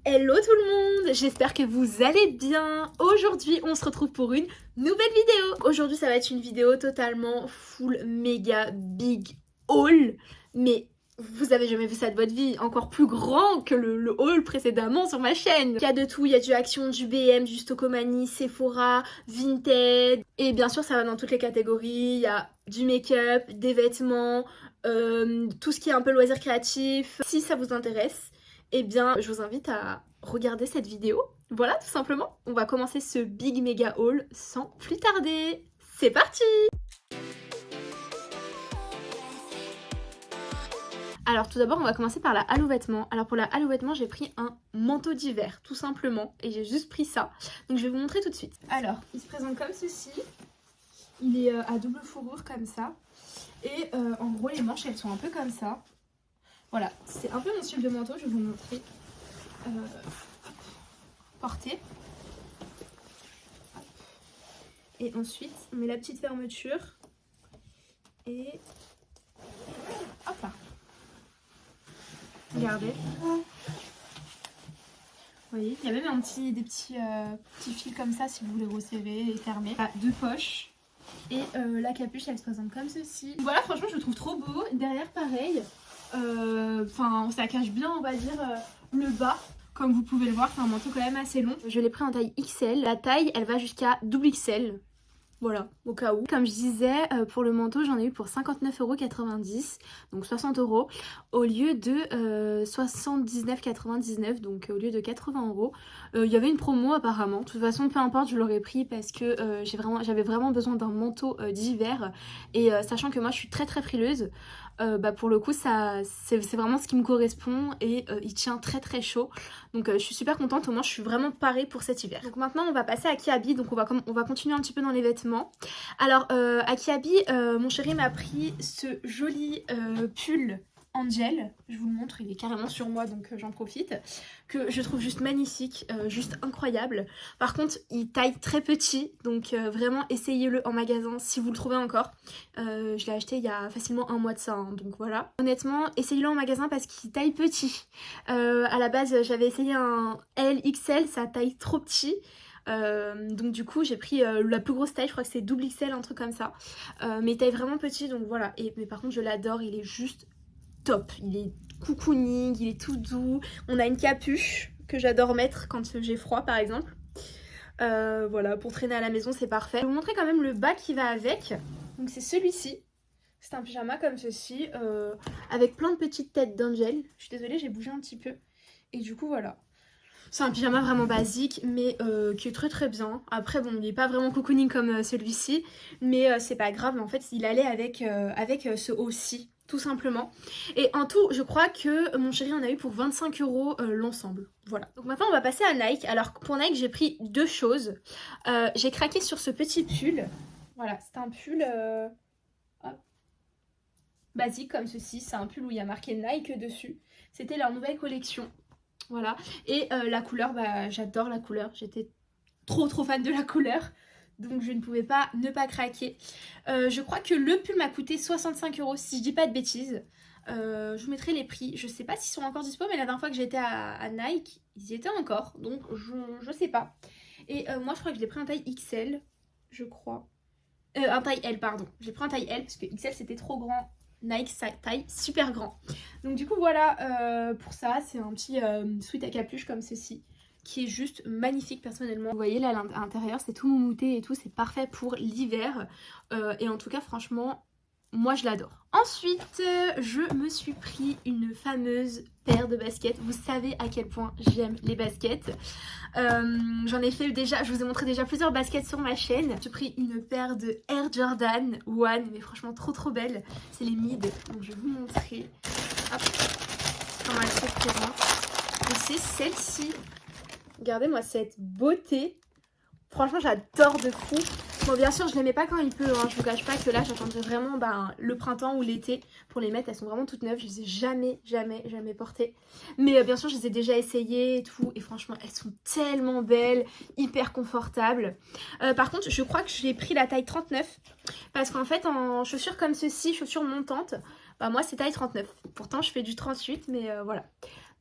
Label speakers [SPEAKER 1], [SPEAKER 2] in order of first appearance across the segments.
[SPEAKER 1] Hello tout le monde, j'espère que vous allez bien. Aujourd'hui on se retrouve pour une nouvelle vidéo. Aujourd'hui ça va être une vidéo totalement full méga big haul. Mais vous avez jamais vu ça de votre vie, encore plus grand que le haul précédemment sur ma chaîne. Il y a de tout, il y a du Action, du BM, du Stocomanie, Sephora, Vinted. Et bien sûr ça va dans toutes les catégories, il y a du make-up, des vêtements, tout ce qui est un peu loisir créatif. Si ça vous intéresse, eh bien, je vous invite à regarder cette vidéo. Voilà, tout simplement. On va commencer ce big méga haul sans plus tarder. C'est parti! Alors tout d'abord, on va commencer par la halle aux vêtements. Alors pour la halle aux vêtements, j'ai pris un manteau d'hiver, tout simplement. Et j'ai juste pris ça. Donc je vais vous montrer tout de suite. Alors, il se présente comme ceci. Il est à double fourrure comme ça. Et en gros, les manches, elles sont un peu comme ça. Voilà, c'est un peu mon style de manteau, je vais vous montrer. Porté. Et ensuite, on met la petite fermeture. Et hop là. Regardez. Vous voyez, il y a même des petits fils comme ça si vous voulez resserrer et fermer. Ah, deux poches. Et la capuche, elle se présente comme ceci. Voilà, franchement, je le trouve trop beau. Derrière, pareil. Enfin, ça cache bien, on va dire, le bas. Comme vous pouvez le voir, c'est un manteau quand même assez long. Je l'ai pris en taille XL. La taille, elle va jusqu'à double XL. Voilà, au cas où. Comme je disais, pour le manteau, j'en ai eu pour 59,90 €, donc 60 €, au lieu de 79,99 €, donc au lieu de 80 €. Il y avait une promo apparemment. De toute façon, peu importe, je l'aurais pris parce que j'avais vraiment besoin d'un manteau d'hiver. Et sachant que moi, je suis très frileuse, pour le coup, c'est vraiment ce qui me correspond et il tient très chaud. Donc je suis super contente, au moins je suis vraiment parée pour cet hiver. Donc maintenant on va passer à Kiabi, donc on va continuer un petit peu dans les vêtements. Alors à Kiabi, mon chéri m'a pris ce joli pull Angel, je vous le montre, il est carrément sur moi donc j'en profite, que je trouve juste magnifique, juste incroyable. Par contre il taille très petit, donc vraiment essayez-le en magasin si vous le trouvez encore. Je l'ai acheté il y a facilement un mois de ça, hein, donc voilà. Honnêtement essayez-le en magasin parce qu'il taille petit. À la base j'avais essayé un LXL, ça taille trop petit. Donc du coup j'ai pris la plus grosse taille, je crois que c'est double XL, un truc comme ça, mais il taille vraiment petit, donc voilà. Mais par contre je l'adore, il est juste top, il est cocooning, il est tout doux. On a une capuche que j'adore mettre quand j'ai froid par exemple. Voilà, pour traîner à la maison c'est parfait. Je vais vous montrer quand même le bas qui va avec. Donc c'est celui-ci. C'est un pyjama comme ceci, avec plein de petites têtes d'Angel. Je suis désolée, j'ai bougé un petit peu. Et du coup voilà. C'est un pyjama vraiment basique, mais qui est très bien. Après, bon, il n'est pas vraiment cocooning comme celui-ci, mais c'est pas grave. En fait, il allait avec ce haut-ci, tout simplement. Et en tout, je crois que mon chéri en a eu pour 25 € l'ensemble. Voilà. Donc maintenant, on va passer à Nike. Alors, pour Nike, j'ai pris deux choses. J'ai craqué sur ce petit pull. Voilà, c'est un pull basique comme ceci. C'est un pull où il y a marqué Nike dessus. C'était leur nouvelle collection. Voilà, et la couleur, j'adore la couleur, j'étais trop fan de la couleur, donc je ne pouvais pas ne pas craquer. Je crois que le pull m'a coûté 65 € si je dis pas de bêtises. Je vous mettrai les prix, je sais pas s'ils sont encore dispo, mais la dernière fois que j'étais à Nike, ils y étaient encore, donc je sais pas. Et moi je crois que je l'ai pris en taille XL, je crois. Un taille L, pardon, j'ai pris un taille L parce que XL c'était trop grand. Nike taille super grand. Donc du coup voilà pour ça, c'est un petit sweat à capuche comme ceci qui est juste magnifique personnellement. Vous voyez là à l'intérieur c'est tout moumouté et tout, c'est parfait pour l'hiver et en tout cas franchement moi je l'adore. Ensuite je me suis pris une fameuse paire de baskets. Vous savez à quel point j'aime les baskets. J'en ai fait déjà, je vous ai montré déjà plusieurs baskets sur ma chaîne. J'ai pris une paire de Air Jordan 1, mais franchement trop belle. C'est les mid, donc je vais vous montrer. Hop, comment elle se présente. Et c'est celle-ci. Regardez-moi cette beauté. Franchement, j'adore de fou. Bon, bien sûr, je les mets pas quand il pleut, hein. Je vous cache pas que là, j'attendrai vraiment le printemps ou l'été pour les mettre. Elles sont vraiment toutes neuves. Je les ai jamais portées. Mais bien sûr, je les ai déjà essayées et tout. Et franchement, elles sont tellement belles, hyper confortables. Par contre, je crois que j'ai pris la taille 39. Parce qu'en fait, en chaussures comme ceci, chaussures montantes, moi, c'est taille 39. Pourtant, je fais du 38, mais voilà.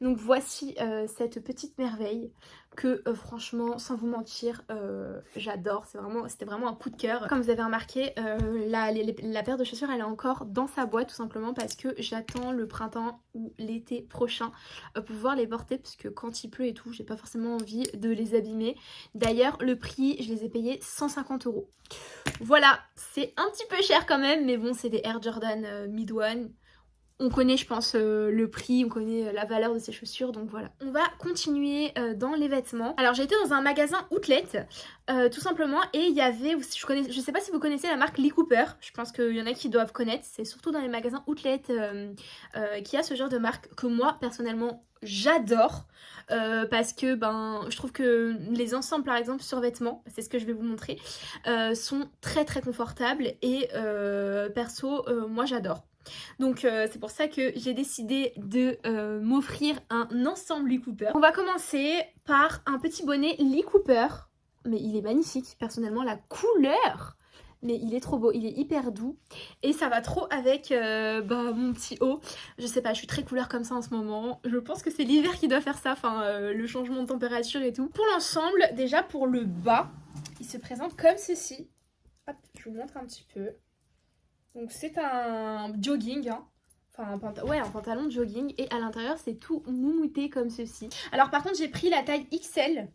[SPEAKER 1] Donc voici cette petite merveille que franchement, sans vous mentir, j'adore. C'était vraiment un coup de cœur. Comme vous avez remarqué, la paire de chaussures elle est encore dans sa boîte tout simplement parce que j'attends le printemps ou l'été prochain pour pouvoir les porter parce que quand il pleut et tout, j'ai pas forcément envie de les abîmer. D'ailleurs, le prix, je les ai payés 150 €. Voilà, c'est un petit peu cher quand même, mais bon, c'est des Air Jordan Mid One. On connaît, je pense, le prix, on connaît la valeur de ces chaussures, donc voilà. On va continuer dans les vêtements. Alors, j'ai été dans un magasin outlet, tout simplement, et il y avait, je sais pas si vous connaissez la marque Lee Cooper, je pense qu'il y en a qui doivent connaître, c'est surtout dans les magasins outlet qu'il y a ce genre de marque que moi, personnellement, j'adore. Parce que je trouve que les ensembles par exemple sur vêtements, c'est ce que je vais vous montrer, sont très très confortables et perso moi j'adore. Donc c'est pour ça que j'ai décidé de m'offrir un ensemble Lee Cooper. On va commencer par un petit bonnet Lee Cooper, mais il est magnifique personnellement, la couleur, mais il est trop beau, il est hyper doux et ça va trop avec mon petit haut. Je sais pas, je suis très couleur comme ça en ce moment. Je pense que c'est l'hiver qui doit faire ça, le changement de température et tout. Pour l'ensemble, déjà pour le bas, il se présente comme ceci. Hop, je vous montre un petit peu. Donc c'est un jogging, hein. Enfin un pantalon de jogging et à l'intérieur c'est tout moumouté comme ceci. Alors par contre j'ai pris la taille XL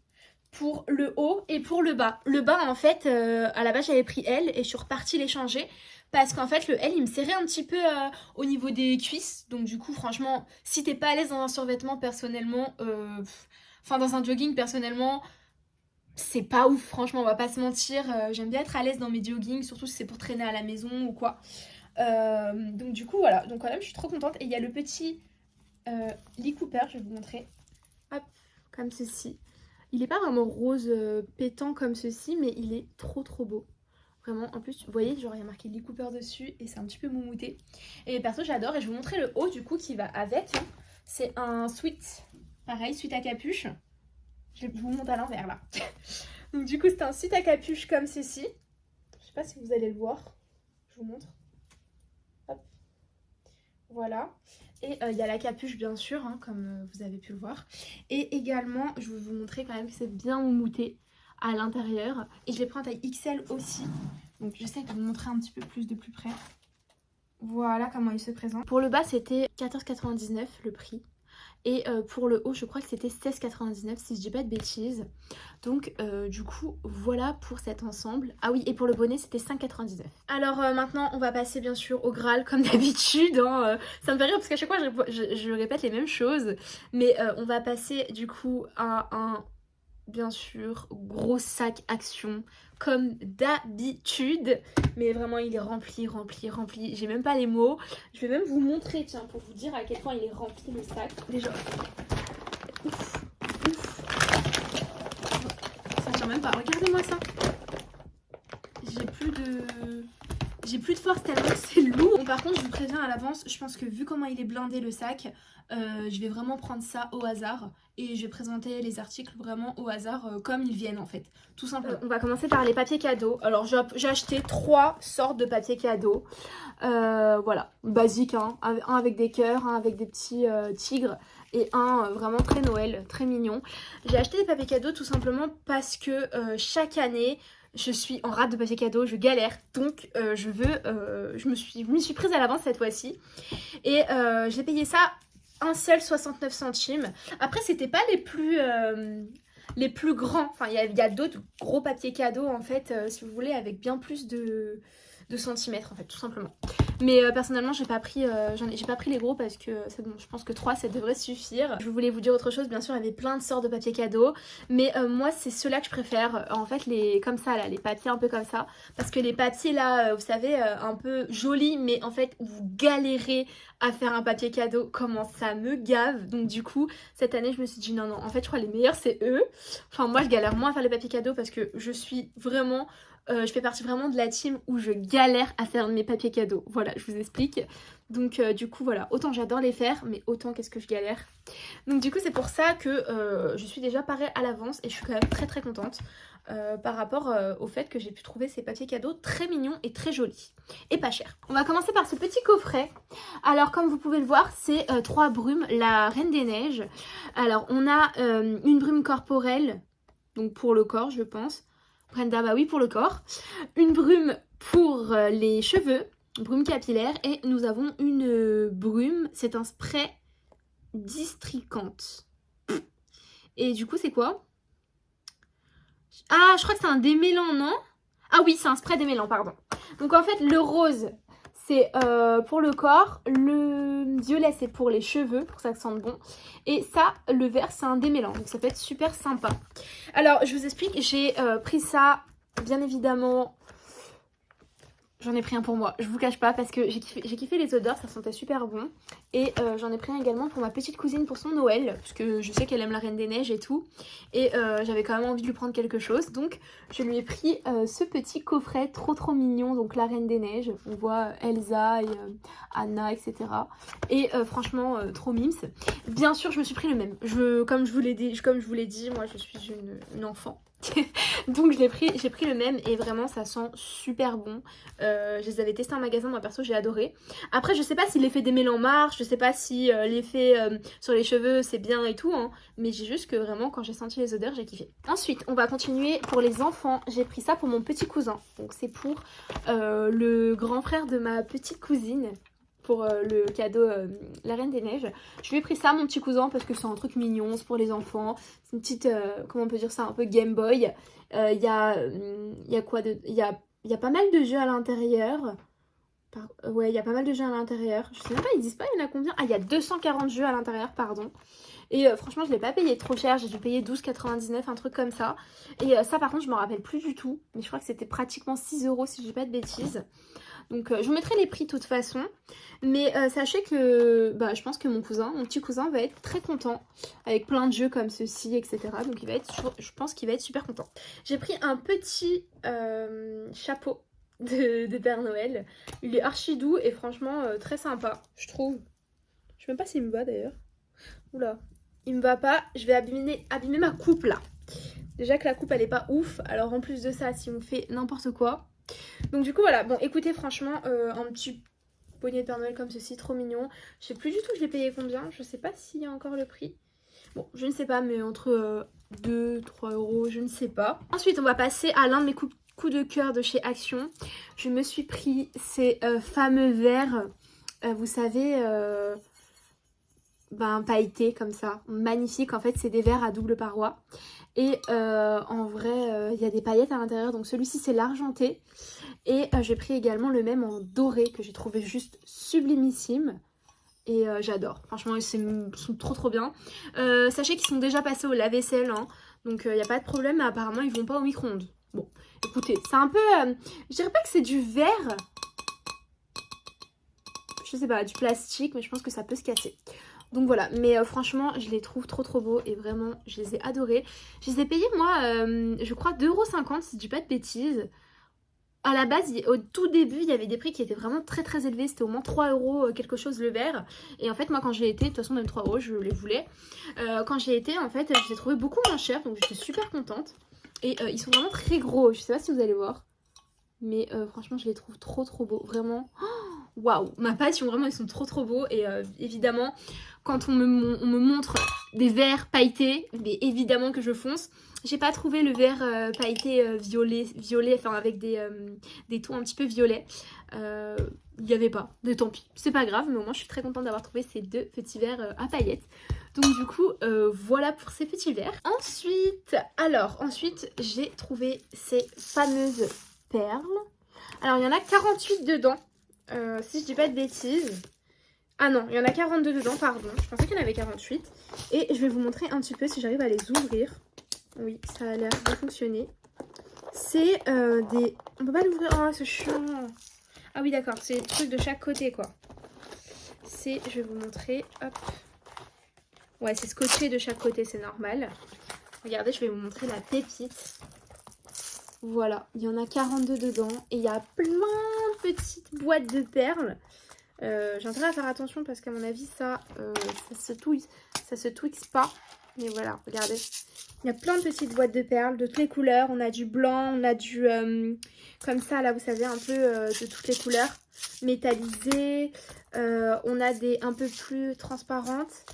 [SPEAKER 1] pour le haut et pour le bas. Le bas en fait, à la base j'avais pris L et je suis repartie les changer parce qu'en fait le L il me serrait un petit peu au niveau des cuisses. Donc du coup franchement si t'es pas à l'aise dans un survêtement personnellement, dans un jogging personnellement, c'est pas ouf, franchement, on va pas se mentir. J'aime bien être à l'aise dans mes joggings, surtout si c'est pour traîner à la maison ou quoi. Donc du coup, voilà. Donc quand même, je suis trop contente. Et il y a le petit Lee Cooper, je vais vous montrer. Hop, comme ceci. Il est pas vraiment rose pétant comme ceci, mais il est trop trop beau. Vraiment, en plus, vous voyez, genre il y a marqué Lee Cooper dessus et c'est un petit peu moumouté. Et perso, j'adore. Et je vais vous montrer le haut du coup qui va avec. C'est un sweat, pareil, sweat à capuche. Je vous montre à l'envers là. Donc du coup c'est un sweat à capuche comme ceci. Je sais pas si vous allez le voir. Je vous montre. Hop. Voilà. Et il y a la capuche bien sûr, hein, comme vous avez pu le voir. Et également, je vais vous montrer quand même que c'est bien moumouté à l'intérieur. Et je l'ai pris en taille XL aussi. Donc j'essaie de vous montrer un petit peu plus de plus près. Voilà comment il se présente. Pour le bas c'était 14,99 le prix. Et pour le haut, je crois que c'était 16,99 si je dis pas de bêtises. Donc du coup, voilà pour cet ensemble. Ah oui, et pour le bonnet, c'était 5,99. Alors maintenant, on va passer bien sûr au Graal comme d'habitude. Hein, ça me fait rire parce qu'à chaque fois, je répète les mêmes choses. Mais on va passer du coup à un, bien sûr, gros sac Action comme d'habitude. Mais vraiment, il est rempli, rempli, rempli. J'ai même pas les mots. Je vais même vous montrer, tiens, pour vous dire à quel point il est rempli le sac. Déjà, ouf, ouf. Ça tient même pas. Regardez-moi ça. J'ai plus de force tellement c'est lourd. Bon, par contre, je vous préviens à l'avance, je pense que vu comment il est blindé le sac, je vais vraiment prendre ça au hasard. Et je vais présenter les articles vraiment au hasard comme ils viennent en fait, tout simplement. On va commencer par les papiers cadeaux. Alors j'ai acheté 3 sortes de papiers cadeaux. Voilà, basique, hein. Un avec des cœurs, un avec des petits tigres et un vraiment très Noël, très mignon. J'ai acheté des papiers cadeaux tout simplement parce que chaque année, je suis en rate de papier cadeau, je galère, donc je m'y suis prise à l'avance cette fois-ci. Et j'ai payé ça un seul 69 centimes. Après, c'était pas les plus grands. Enfin, il y a d'autres gros papiers cadeaux, en fait, si vous voulez, avec bien plus de centimètres, en fait, tout simplement. Mais personnellement, j'ai pas pris les gros parce que c'est bon, je pense que 3, ça devrait suffire. Je voulais vous dire autre chose, bien sûr, il y avait plein de sortes de papiers cadeaux. Mais moi, c'est ceux-là que je préfère. En fait, comme ça, là, les papiers un peu comme ça. Parce que les papiers, là, vous savez, un peu jolis, mais en fait, vous galérez à faire un papier cadeau. Comment ça me gave. Donc du coup, cette année, je me suis dit non, en fait, je crois que les meilleurs, c'est eux. Enfin, moi, je galère moins à faire les papiers cadeaux parce que je suis vraiment je fais partie vraiment de la team où je galère à faire mes papiers cadeaux. Voilà, je vous explique. Donc du coup voilà, autant j'adore les faire, mais autant qu'est-ce que je galère. Donc du coup c'est pour ça que je suis déjà parée à l'avance et je suis quand même très très contente par rapport au fait que j'ai pu trouver ces papiers cadeaux très mignons et très jolis. Et pas chers. On va commencer par ce petit coffret. Alors comme vous pouvez le voir, c'est 3 brumes, la Reine des Neiges. Alors on a une brume corporelle, donc pour le corps je pense. Brenda, bah oui pour le corps. Une brume pour les cheveux, brume capillaire. Et nous avons une brume, c'est un spray districante. Et du coup c'est quoi? Ah je crois que c'est un démêlant, non? Ah oui c'est un spray démêlant, pardon. Donc en fait le rose c'est pour le corps, le violet c'est pour les cheveux, pour que ça sente bon. Et ça, le vert c'est un démêlant, donc ça peut être super sympa. Alors je vous explique, j'ai pris ça bien évidemment. J'en ai pris un pour moi, je vous cache pas, parce que j'ai kiffé les odeurs, ça sentait super bon. Et j'en ai pris un également pour ma petite cousine pour son Noël, parce que je sais qu'elle aime la Reine des Neiges et tout. Et j'avais quand même envie de lui prendre quelque chose, donc je lui ai pris ce petit coffret trop mignon, donc la Reine des Neiges. On voit Elsa et Anna, etc. Et franchement, trop mimes. Bien sûr, je me suis pris le même. Comme je vous l'ai dit, moi je suis une enfant. Donc j'ai pris le même et vraiment ça sent super bon. Je les avais testés en magasin, moi perso j'ai adoré. Après je sais pas si l'effet démêlant marche, je sais pas si l'effet sur les cheveux c'est bien et tout, hein, mais j'ai juste que vraiment quand j'ai senti les odeurs j'ai kiffé. Ensuite on va continuer pour les enfants, j'ai pris ça pour mon petit cousin. Donc c'est pour le grand frère de ma petite cousine. Pour le cadeau la Reine des Neiges. Je lui ai pris ça mon petit cousin parce que c'est un truc mignon, c'est pour les enfants. C'est une petite, comment on peut dire ça, un peu Game Boy. Il y a quoi de... Il y a pas mal de jeux à l'intérieur. Ouais, il y a pas mal de jeux à l'intérieur. Je sais même pas, ils disent pas il y en a combien. Ah, il y a 240 jeux à l'intérieur, pardon. Et franchement, je l'ai pas payé trop cher. J'ai dû payer 12,99, un truc comme ça. Et ça, par contre, je m'en rappelle plus du tout. Mais je crois que c'était pratiquement 6 € si je dis pas de bêtises. Donc je vous mettrai les prix de toute façon. Mais sachez que je pense que mon petit cousin va être très content. Avec plein de jeux comme ceci, etc. Donc je pense qu'il va être super content. J'ai pris un petit chapeau de Père Noël. Il est archi doux et franchement très sympa, je trouve. Je sais même pas s'il me va d'ailleurs. Oula, il me va pas. Je vais abîmer ma coupe là. Déjà que la coupe elle est pas ouf. Alors en plus de ça, si on fait n'importe quoi. Donc du coup voilà, bon écoutez franchement un petit bonnet de Père Noël comme ceci, trop mignon. Je sais plus du tout je l'ai payé combien, je sais pas s'il y a encore le prix. Bon je ne sais pas mais entre 2-3 €, je ne sais pas. Ensuite on va passer à l'un de mes coups de cœur de chez Action. Je me suis pris ces fameux verres, vous savez, pailletés comme ça, magnifique. En fait c'est des verres à double paroi. Et en vrai, il y a des paillettes à l'intérieur. Donc celui-ci, c'est l'argenté. Et j'ai pris également le même en doré que j'ai trouvé juste sublimissime. Et j'adore. Franchement, ils sont trop bien. Sachez qu'ils sont déjà passés au lave-vaisselle. Hein, donc il n'y a pas de problème. Mais apparemment, ils vont pas au micro-ondes. Bon, écoutez, c'est un peu... je dirais pas que c'est du verre. Je sais pas, du plastique. Mais je pense que ça peut se casser. Donc voilà, mais franchement, je les trouve trop beaux et vraiment, je les ai adorés. Je les ai payés, moi, je crois 2,50 € si je dis pas de bêtises. À la base, au tout début, il y avait des prix qui étaient vraiment très élevés. C'était au moins 3 € quelque chose le verre. Et en fait, moi, quand j'ai été, de toute façon, même 3 €, je les voulais. Quand j'ai été, en fait, je les ai trouvés beaucoup moins chers. Donc j'étais super contente. Et ils sont vraiment très gros. Je sais pas si vous allez voir. Mais franchement, je les trouve trop beaux. Vraiment. Waouh, ma passion, vraiment, ils sont trop beaux. Et évidemment, quand on me montre des verres pailletés, mais évidemment que je fonce. J'ai pas trouvé le verre pailleté violet, enfin avec des tons un petit peu violets. Il n'y avait pas, mais tant pis, c'est pas grave, mais au moins je suis très contente d'avoir trouvé ces deux petits verres à paillettes. Donc du coup, voilà pour ces petits verres. Ensuite, j'ai trouvé ces fameuses perles. Alors il y en a 48 dedans, si je dis pas de bêtises. Ah non, il y en a 42 dedans, pardon. Je pensais qu'il y en avait 48. Et je vais vous montrer un petit peu si j'arrive à les ouvrir. Oui, ça a l'air de fonctionner. C'est des... On peut pas l'ouvrir. Oh, c'est chiant. Ah oui, d'accord. C'est des trucs de chaque côté, quoi. Je vais vous montrer. Hop. Ouais, c'est scotché de chaque côté, c'est normal. Regardez, je vais vous montrer la pépite. Voilà, il y en a 42 dedans et il y a plein de petites boîtes de perles. J'ai intérêt à faire attention parce qu'à mon avis ça se twixe pas. Mais voilà, regardez. Il y a plein de petites boîtes de perles de toutes les couleurs. On a du blanc, on a du comme ça là, vous savez, un peu de toutes les couleurs. Métallisées. On a des un peu plus transparentes.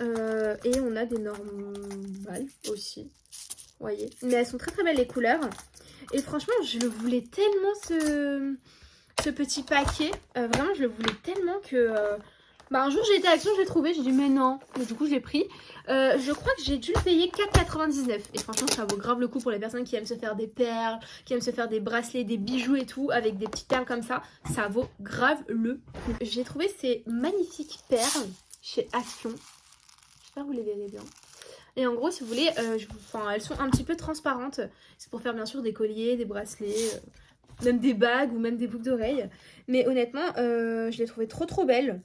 [SPEAKER 1] Et on a des normales aussi. Vous voyez. Mais elles sont très très belles les couleurs. Et franchement, je le voulais tellement ce petit paquet. Vraiment, je le voulais tellement que... un jour, j'ai été à Action, je l'ai trouvé. J'ai dit, mais non. Mais du coup, je l'ai pris. Je crois que j'ai dû le payer 4,99. Et franchement, ça vaut grave le coup pour les personnes qui aiment se faire des perles, qui aiment se faire des bracelets, des bijoux et tout, avec des petites perles comme ça. Ça vaut grave le coup. J'ai trouvé ces magnifiques perles chez Action. J'espère que vous les verrez bien. Et en gros, si vous voulez, elles sont un petit peu transparentes. C'est pour faire bien sûr des colliers, des bracelets, même des bagues ou même des boucles d'oreilles. Mais honnêtement, je les trouvais trop belles.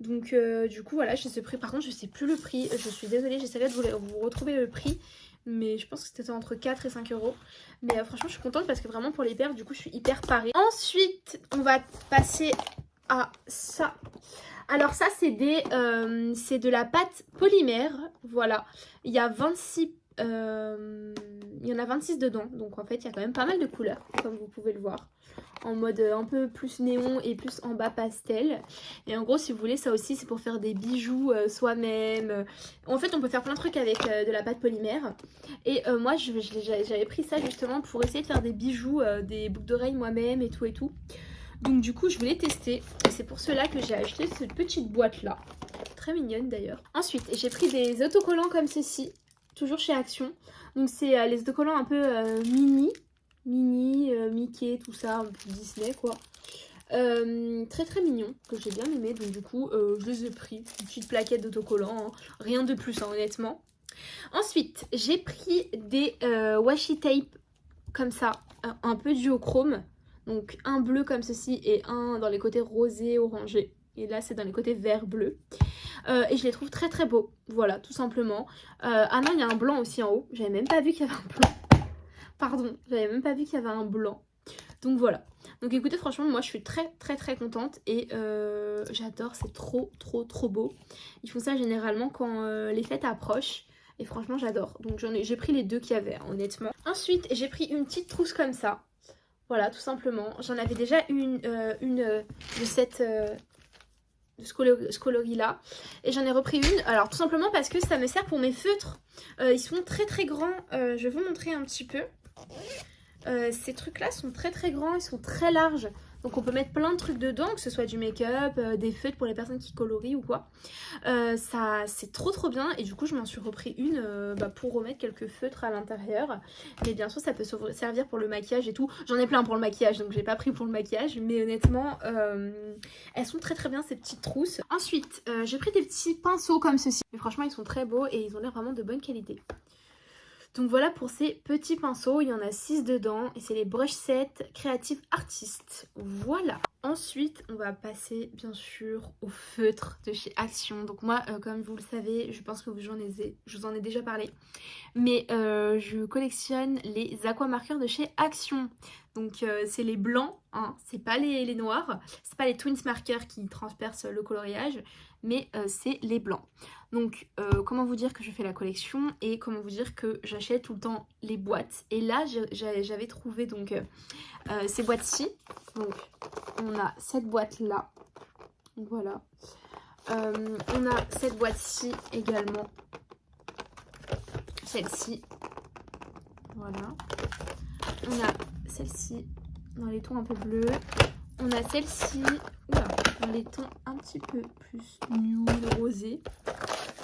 [SPEAKER 1] Donc du coup, voilà, j'ai ce prix. Par contre, je sais plus le prix. Je suis désolée, j'essaierai de vous retrouver le prix. Mais je pense que c'était entre 4 et 5 euros. Mais franchement, je suis contente parce que vraiment pour les perles, du coup, je suis hyper parée. Ensuite, on va passer à ça. Alors ça, c'est de la pâte polymère. Voilà. Il y a 26... il y en a 26 dedans. Donc en fait, il y a quand même pas mal de couleurs, comme vous pouvez le voir. En mode un peu plus néon et plus en bas pastel. Et en gros, si vous voulez, ça aussi, c'est pour faire des bijoux soi-même. En fait, on peut faire plein de trucs avec de la pâte polymère. Et moi, j'avais pris ça justement pour essayer de faire des bijoux, des boucles d'oreilles moi-même et tout et tout. Donc du coup, je voulais tester. Et c'est pour cela que j'ai acheté cette petite boîte-là. Très mignonne d'ailleurs. Ensuite, j'ai pris des autocollants comme ceci. Toujours chez Action. Donc c'est les autocollants un peu Minnie, Mickey, tout ça, un peu Disney quoi. Très mignons, que j'ai bien aimé. Donc du coup, je les ai pris. Une petite plaquette d'autocollants. Hein. Rien de plus, hein, honnêtement. Ensuite, j'ai pris des washi tape comme ça. Un peu duochrome. Donc un bleu comme ceci et un dans les côtés rosé, orangé. Et là, c'est dans les côtés vert-bleu. Et je les trouve très beaux. Voilà, tout simplement. Ah non, il y a un blanc aussi en haut. J'avais même pas vu qu'il y avait un blanc. Pardon, j'avais même pas vu qu'il y avait un blanc. Donc voilà. Donc écoutez, franchement, moi je suis très contente. Et j'adore, c'est trop beau. Ils font ça généralement quand les fêtes approchent. Et franchement, j'adore. Donc j'ai pris les deux qu'il y avait, hein, honnêtement. Ensuite, j'ai pris une petite trousse comme ça. Voilà, tout simplement. J'en avais déjà une de cette... de ce coloris-là. Et j'en ai repris une. Alors, tout simplement parce que ça me sert pour mes feutres. Ils sont très grands. Je vais vous montrer un petit peu. Ces trucs-là sont très grands. Ils sont très larges. Donc, on peut mettre plein de trucs dedans, que ce soit du make-up, des feutres pour les personnes qui colorient ou quoi. Ça, c'est trop bien. Et du coup, je m'en suis repris une pour remettre quelques feutres à l'intérieur. Mais bien sûr, ça peut servir pour le maquillage et tout. J'en ai plein pour le maquillage, donc j'ai pas pris pour le maquillage. Mais honnêtement, elles sont très bien, ces petites trousses. Ensuite, j'ai pris des petits pinceaux comme ceci. Et franchement, ils sont très beaux et ils ont l'air vraiment de bonne qualité. Donc voilà pour ces petits pinceaux, il y en a 6 dedans et c'est les Brush Set Creative Artist. Voilà. Ensuite, on va passer bien sûr au feutre de chez Action. Donc moi, comme vous le savez, je pense que je vous en ai déjà parlé. Mais je collectionne les aquamarqueurs de chez Action. Donc c'est les blancs, hein, c'est pas les noirs. C'est pas les Twins marqueurs qui transpercent le coloriage. Mais c'est les blancs. Donc comment vous dire que je fais la collection et comment vous dire que j'achète tout le temps les boîtes. Et là j'avais trouvé donc ces boîtes-ci. Donc on a cette boîte-là. Voilà. On a cette boîte-ci également. Celle-ci. Voilà. On a celle-ci dans les tons un peu bleus. On a celle-ci dans les tons un petit peu plus nude, rosé.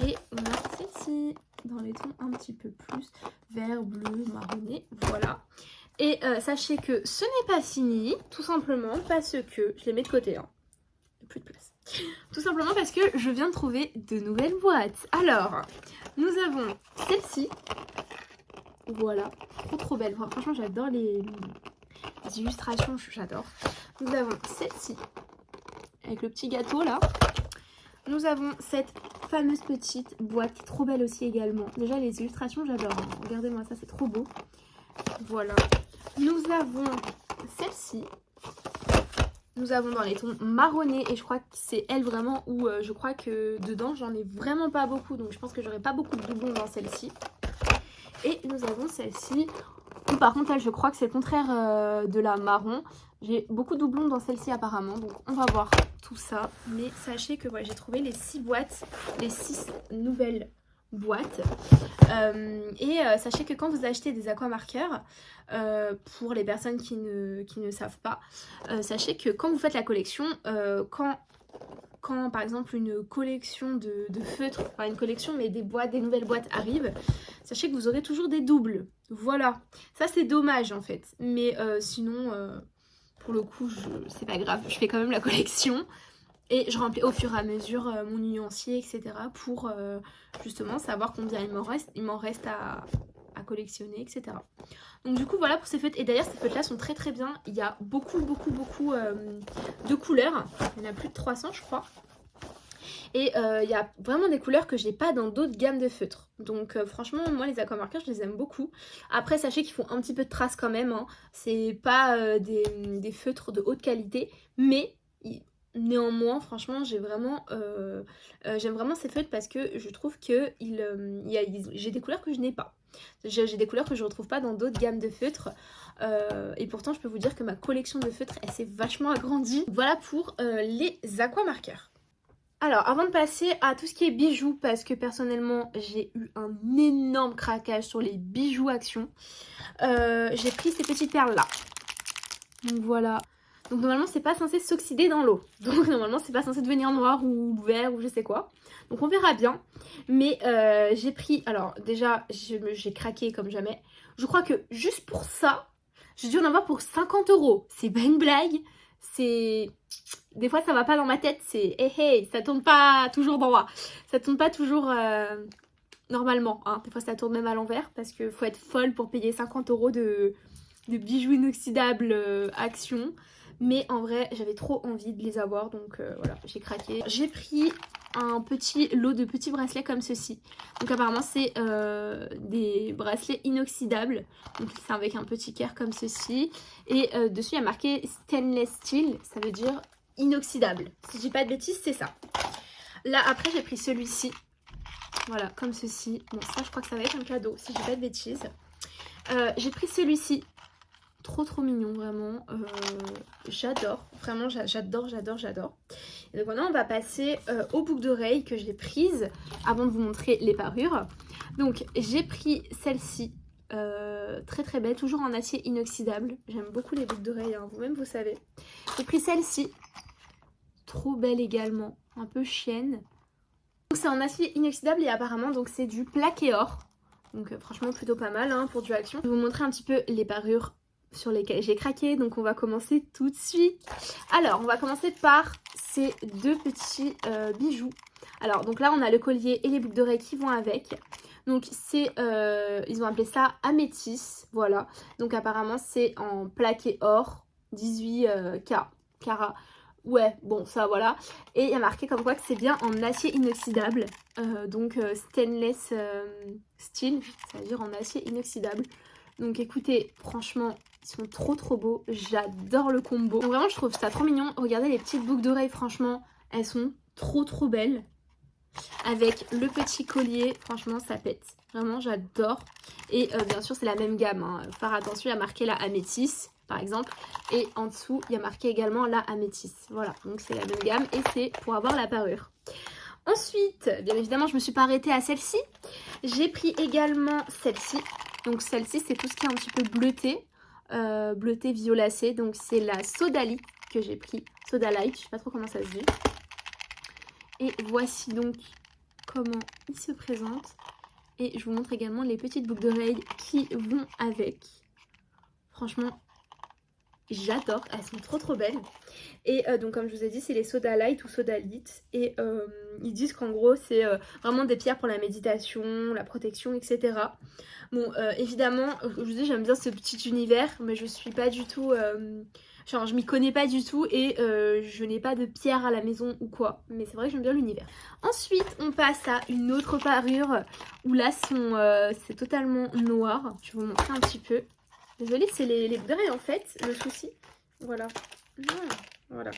[SPEAKER 1] Et on a celle-ci dans les tons un petit peu plus vert, bleu, marronné. Voilà. Et sachez que ce n'est pas fini, tout simplement parce que... Je les mets de côté, hein. Plus de place. Tout simplement parce que je viens de trouver de nouvelles boîtes. Alors, nous avons celle-ci. Voilà. Trop belle. Enfin, franchement, j'adore les illustrations, j'adore. Nous avons celle-ci avec le petit gâteau là. Nous avons cette fameuse petite boîte, trop belle aussi également. Déjà les illustrations j'adore, hein. Regardez-moi ça, c'est trop beau. Voilà. Nous avons celle-ci. Nous avons dans les tons marronnés et je crois que c'est elle vraiment où je crois que dedans j'en ai vraiment pas beaucoup, donc je pense que j'aurai pas beaucoup de doublons dans celle-ci. Et nous avons celle-ci où par contre elle je crois que c'est le contraire de la marron. J'ai beaucoup de doublons dans celle-ci apparemment, donc on va voir tout ça. Mais sachez que voilà, j'ai trouvé les 6 boîtes, les 6 nouvelles boîtes. Sachez que quand vous achetez des aquamarqueurs, pour les personnes qui ne savent pas, sachez que quand vous faites la collection, quand par exemple une collection de feutres, enfin une collection mais des nouvelles boîtes arrivent, sachez que vous aurez toujours des doubles. Voilà, ça c'est dommage en fait, mais sinon pour le coup c'est pas grave, je fais quand même la collection. Et je remplis au fur et à mesure mon nuancier, etc. pour justement savoir combien il m'en reste à collectionner, etc. Donc du coup voilà pour ces feutres. Et d'ailleurs ces feutres là sont très très bien. Il y a beaucoup de couleurs. Il y en a plus de 300 je crois. Et il y a vraiment des couleurs que j'ai pas dans d'autres gammes de feutres. Donc franchement moi les aquamarqueurs je les aime beaucoup. Après sachez qu'ils font un petit peu de traces quand même, hein. C'est pas des feutres de haute qualité. Mais néanmoins, franchement, j'aime vraiment ces feutres parce que je trouve que j'ai des couleurs que je n'ai pas. J'ai des couleurs que je ne retrouve pas dans d'autres gammes de feutres. Et pourtant, je peux vous dire que ma collection de feutres, elle s'est vachement agrandie. Voilà pour les aquamarqueurs. Alors, avant de passer à tout ce qui est bijoux, parce que personnellement, j'ai eu un énorme craquage sur les bijoux Action, j'ai pris ces petites perles-là. Donc voilà. Donc normalement c'est pas censé s'oxyder dans l'eau. Donc normalement c'est pas censé devenir noir ou vert ou je sais quoi. Donc on verra bien. Mais j'ai pris... Alors déjà j'ai craqué comme jamais. Je crois que juste pour ça, j'ai dû en avoir pour 50 €. C'est pas une blague. C'est... Des fois ça va pas dans ma tête. C'est... Hey, ça tourne pas toujours droit. Ça tourne pas toujours... Normalement. Hein. Des fois ça tourne même à l'envers. Parce que faut être folle pour payer 50 € de bijoux inoxydables Action. Mais en vrai, j'avais trop envie de les avoir, donc voilà, j'ai craqué. J'ai pris un petit lot de petits bracelets comme ceci. Donc apparemment, c'est des bracelets inoxydables. Donc c'est avec un petit cœur comme ceci. Et dessus, il y a marqué Stainless Steel, ça veut dire inoxydable. Si je dis pas de bêtises, c'est ça. Là, après, j'ai pris celui-ci. Voilà, comme ceci. Bon, ça, je crois que ça va être un cadeau, si je dis pas de bêtises. J'ai pris celui-ci. Trop mignon vraiment, j'adore, vraiment j'adore. Et donc maintenant on va passer aux boucles d'oreilles que j'ai prises avant de vous montrer les parures. Donc j'ai pris celle-ci, très belle, toujours en acier inoxydable. J'aime beaucoup les boucles d'oreilles, hein, vous-même vous savez. J'ai pris celle-ci, trop belle également, un peu chienne. Donc c'est en acier inoxydable et apparemment donc c'est du plaqué or. Donc franchement plutôt pas mal hein, pour du Action. Je vais vous montrer un petit peu les parures sur lesquels j'ai craqué, donc on va commencer tout de suite. Alors on va commencer par ces deux petits bijoux. Alors donc là on a le collier et les boucles d'oreilles qui vont avec. Donc c'est, ils ont appelé ça améthyste, voilà. Donc apparemment c'est en plaqué or, 18 carats. Ouais, bon ça voilà. Et il y a marqué comme quoi que c'est bien en acier inoxydable. Donc stainless steel, ça veut dire en acier inoxydable. Donc écoutez, franchement, ils sont trop beaux. J'adore le combo. Donc vraiment, je trouve ça trop mignon. Regardez les petites boucles d'oreilles, franchement, elles sont trop belles. Avec le petit collier, franchement, ça pète. Vraiment, j'adore. Et bien sûr, c'est la même gamme. Hein. Faire attention, il y a marqué la améthyste, par exemple. Et en dessous, il y a marqué également la améthyste. Voilà, donc c'est la même gamme et c'est pour avoir la parure. Ensuite, bien évidemment, je me suis pas arrêtée à celle-ci. J'ai pris également celle-ci. Donc celle-ci, c'est tout ce qui est un petit peu bleuté. Bleuté violacé. Donc c'est la Sodalite que j'ai pris. Sodalite, je sais pas trop comment ça se dit. Et voici donc comment il se présente. Et je vous montre également les petites boucles d'oreilles qui vont avec. Franchement, j'adore, elles sont trop belles. Et donc comme je vous ai dit, c'est les Sodalite ou Sodalite. Et ils disent qu'en gros c'est vraiment des pierres pour la méditation, la protection, etc. Bon évidemment, je vous dis j'aime bien ce petit univers, mais je suis pas du tout... genre je m'y connais pas du tout et je n'ai pas de pierre à la maison ou quoi. Mais c'est vrai que j'aime bien l'univers. Ensuite on passe à une autre parure où là c'est totalement noir. Je vais vous montrer un petit peu. Désolée, c'est les boucles d'oreilles en fait, le souci. Voilà. Voilà.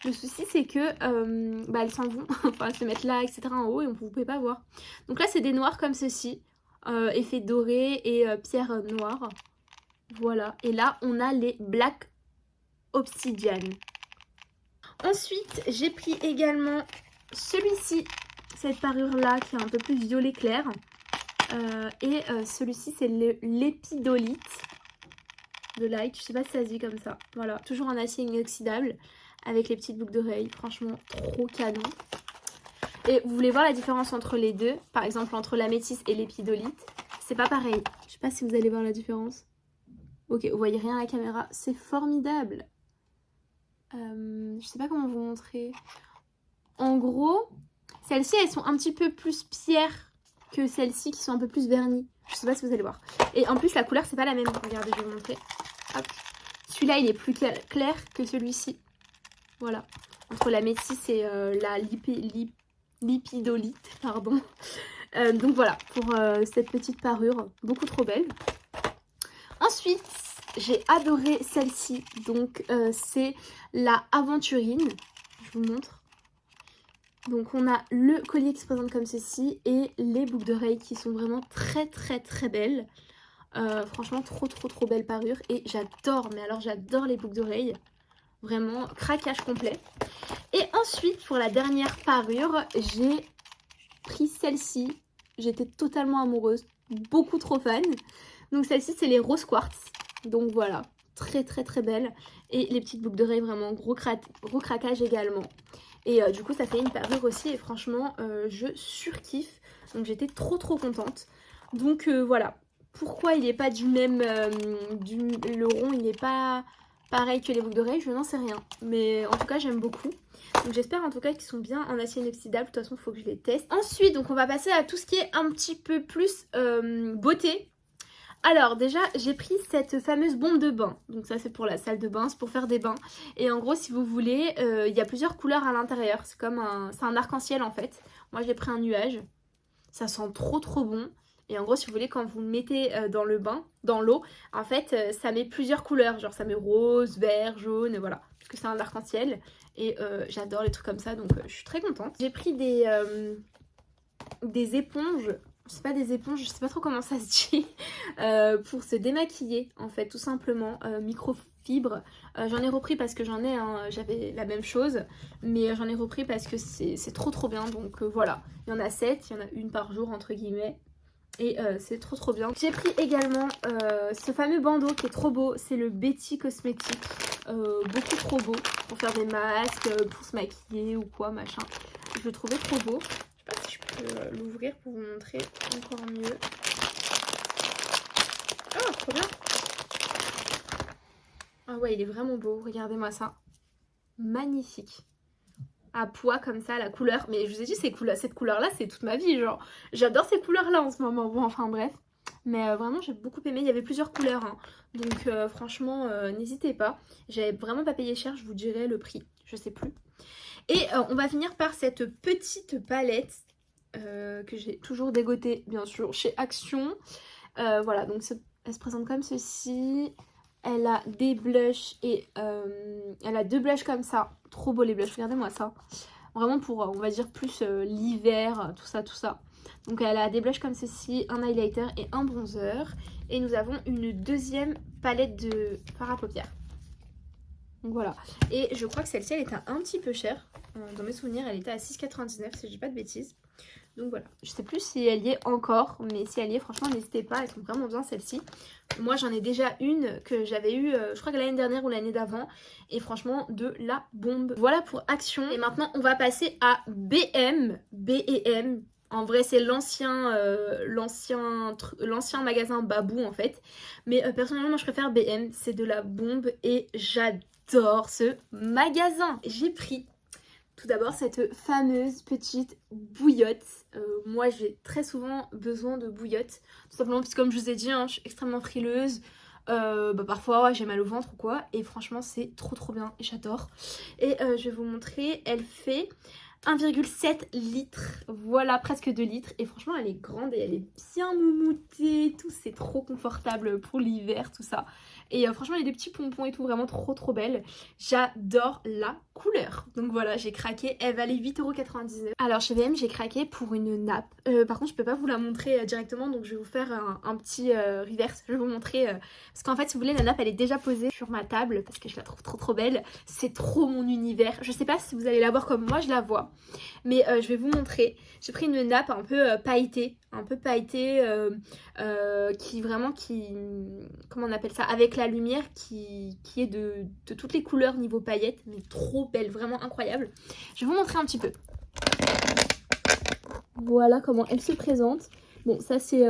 [SPEAKER 1] Le souci c'est que elles s'en vont, enfin elles se mettent là, etc. en haut et vous pouvez pas voir. Donc là c'est des noirs comme ceci, effet doré et pierre noire. Voilà. Et là on a les Black Obsidian. Ensuite j'ai pris également celui-ci, cette parure là qui est un peu plus violet clair. Et celui-ci c'est l'épidolite de Light, je sais pas si ça se dit comme ça. Voilà, toujours en acier inoxydable avec les petites boucles d'oreilles, franchement trop canon. Et vous voulez voir la différence entre les deux, par exemple entre la métisse et l'épidolite, c'est pas pareil. Je sais pas si vous allez voir la différence. Ok, vous voyez rien à la caméra, c'est formidable. Je sais pas comment vous montrer. En gros, celles-ci elles sont un petit peu plus pierre que celles-ci qui sont un peu plus vernies. Je sais pas si vous allez voir. Et en plus la couleur c'est pas la même. Regardez, je vais vous montrer. Celui-là il est plus clair que celui-ci. Voilà. Entre la métisse et la lipidolite. Pardon. Donc voilà pour cette petite parure. Beaucoup trop belle. Ensuite, j'ai adoré celle-ci. Donc c'est la Aventurine. Je vous montre. Donc on a le collier qui se présente comme ceci et les boucles d'oreilles qui sont vraiment très très très belles. Franchement trop belle parure et j'adore, mais alors j'adore les boucles d'oreilles. Vraiment craquage complet. Et ensuite pour la dernière parure, j'ai pris celle-ci. J'étais totalement amoureuse, beaucoup trop fan. Donc celle-ci c'est les rose quartz. Donc voilà, très belle. Et les petites boucles d'oreilles vraiment gros craquage également. Et du coup ça fait une parure aussi et franchement je surkiffe. Donc j'étais trop contente. Donc voilà. Pourquoi il n'est pas du même... le rond il n'est pas pareil que les boucles d'oreilles, je n'en sais rien. Mais en tout cas j'aime beaucoup. Donc j'espère en tout cas qu'ils sont bien en acier inoxydable. De toute façon il faut que je les teste. Ensuite donc on va passer à tout ce qui est un petit peu plus beauté. Alors déjà j'ai pris cette fameuse bombe de bain, donc ça c'est pour la salle de bain, c'est pour faire des bains. Et en gros si vous voulez, il y a plusieurs couleurs à l'intérieur, c'est comme un arc-en-ciel en fait. Moi j'ai pris un nuage, ça sent trop bon. Et en gros si vous voulez quand vous le mettez dans le bain, dans l'eau, en fait ça met plusieurs couleurs, genre ça met rose, vert, jaune, voilà. Parce que c'est un arc-en-ciel et j'adore les trucs comme ça donc je suis très contente. J'ai pris des éponges. C'est pas des éponges, je sais pas trop comment ça se dit, pour se démaquiller en fait, tout simplement, microfibre. J'en ai repris parce que j'en ai, j'avais la même chose, mais j'en ai repris parce que c'est trop bien, donc voilà. Il y en a 7, il y en a une par jour entre guillemets, et c'est trop bien. J'ai pris également ce fameux bandeau qui est trop beau, c'est le Betty Cosmetics, beaucoup trop beau, pour faire des masques, pour se maquiller ou quoi, machin. Je le trouvais trop beau. Je sais pas si je peux l'ouvrir pour vous montrer encore mieux. Oh, trop bien! Ah ouais, il est vraiment beau. Regardez-moi ça. Magnifique. À pois comme ça, la couleur. Mais je vous ai dit, cette couleur-là, c'est toute ma vie. Genre, j'adore ces couleurs-là en ce moment. Bon, enfin bref. Mais vraiment, j'ai beaucoup aimé. Il y avait plusieurs couleurs. Hein. Donc franchement, n'hésitez pas. J'avais vraiment pas payé cher. Je vous dirai le prix. Je sais plus. Et on va finir par cette petite palette que j'ai toujours dégotée bien sûr chez Action. Voilà, donc elle se présente comme ceci. Elle a des blushs et elle a 2 blushs comme ça. Trop beau les blushs, regardez-moi ça. Vraiment pour, on va dire, plus l'hiver, tout ça. Donc elle a des blushs comme ceci, un highlighter et un bronzer. Et nous avons une deuxième palette de fard à paupières. Donc voilà. Et je crois que celle-ci, elle était un petit peu chère. Dans mes souvenirs, elle était à 6,99 si je dis pas de bêtises. Donc voilà. Je sais plus si elle y est encore, mais si elle y est, franchement, n'hésitez pas. Elles sont vraiment bien celles-ci. Moi, j'en ai déjà une que j'avais eue, je crois que l'année dernière ou l'année d'avant. Et franchement, de la bombe. Voilà pour Action. Et maintenant, on va passer à BM. B&M. En vrai, c'est l'ancien magasin Babou en fait. Mais personnellement, moi, je préfère BM. C'est de la bombe et j'adore ce magasin. J'ai pris tout d'abord cette fameuse petite bouillotte. Moi j'ai très souvent besoin de bouillotte. Tout simplement parce que comme je vous ai dit, hein, je suis extrêmement frileuse. Parfois ouais, j'ai mal au ventre ou quoi. Et franchement c'est trop bien et j'adore. Et je vais vous montrer, elle fait 1,7 litres, voilà, presque 2 litres. Et franchement, elle est grande et elle est bien moumoutée, tout, c'est trop confortable pour l'hiver, tout ça. Et franchement, il y a des petits pompons et tout, vraiment trop belle. J'adore la couleur. Donc voilà, j'ai craqué, elle valait 8,99 €. Alors chez VM, j'ai craqué pour une nappe. Par contre, je peux pas vous la montrer directement, donc je vais vous faire un petit reverse. Je vais vous montrer, parce qu'en fait, si vous voulez, la nappe, elle est déjà posée sur ma table, parce que je la trouve trop belle. C'est trop mon univers. Je sais pas si vous allez la voir comme moi, je la vois. Mais je vais vous montrer. J'ai pris une nappe un peu pailletée. Qui vraiment, comment on appelle ça, avec la lumière qui est de toutes les couleurs niveau paillettes, mais trop belle, vraiment incroyable. Je vais vous montrer un petit peu. Voilà comment elle se présente. Bon, ça c'est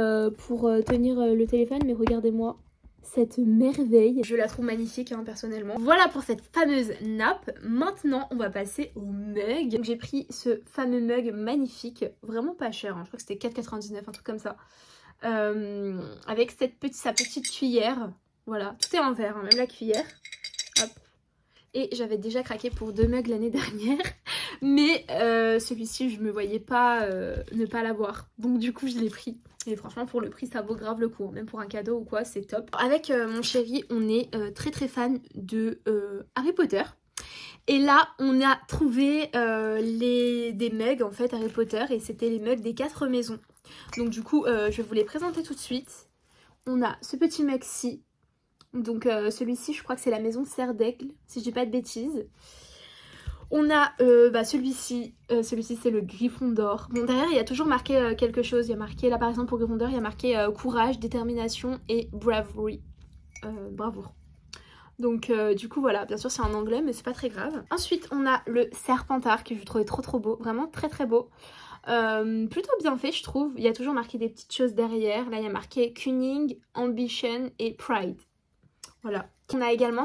[SPEAKER 1] pour tenir le téléphone, mais regardez-moi cette merveille. Je la trouve magnifique personnellement. Voilà pour cette fameuse nappe. Maintenant, on va passer au mug. Donc j'ai pris ce fameux mug magnifique, vraiment pas cher, je crois que c'était 4,99 €, un truc comme ça. Avec sa petite cuillère. Voilà, tout est en verre, même la cuillère. Hop. Et j'avais déjà craqué pour 2 mugs l'année dernière. Mais celui-ci, je me voyais pas ne pas l'avoir. Donc du coup, je l'ai pris. Et franchement, pour le prix, ça vaut grave le coup. Même pour un cadeau ou quoi, c'est top. Avec mon chéri, on est très fan de Harry Potter. Et là, on a trouvé des mugs, en fait, Harry Potter. Et c'était les mugs des 4 maisons. Donc du coup, je vais vous les présenter tout de suite. On a ce petit mug-ci. Donc celui-ci, je crois que c'est la maison Serre d'Aigle, si je dis pas de bêtises. On a celui-ci c'est le Gryffondor. Bon, derrière il y a toujours marqué quelque chose. Il y a marqué, là par exemple pour Gryffondor, il y a marqué courage, détermination et bravery. Bravoure. Donc du coup voilà, bien sûr c'est en anglais mais c'est pas très grave. Ensuite on a le Serpentard que je trouvais trop beau, vraiment très beau. Plutôt bien fait je trouve. Il y a toujours marqué des petites choses derrière. Là il y a marqué Cunning, Ambition et Pride. Voilà. On a également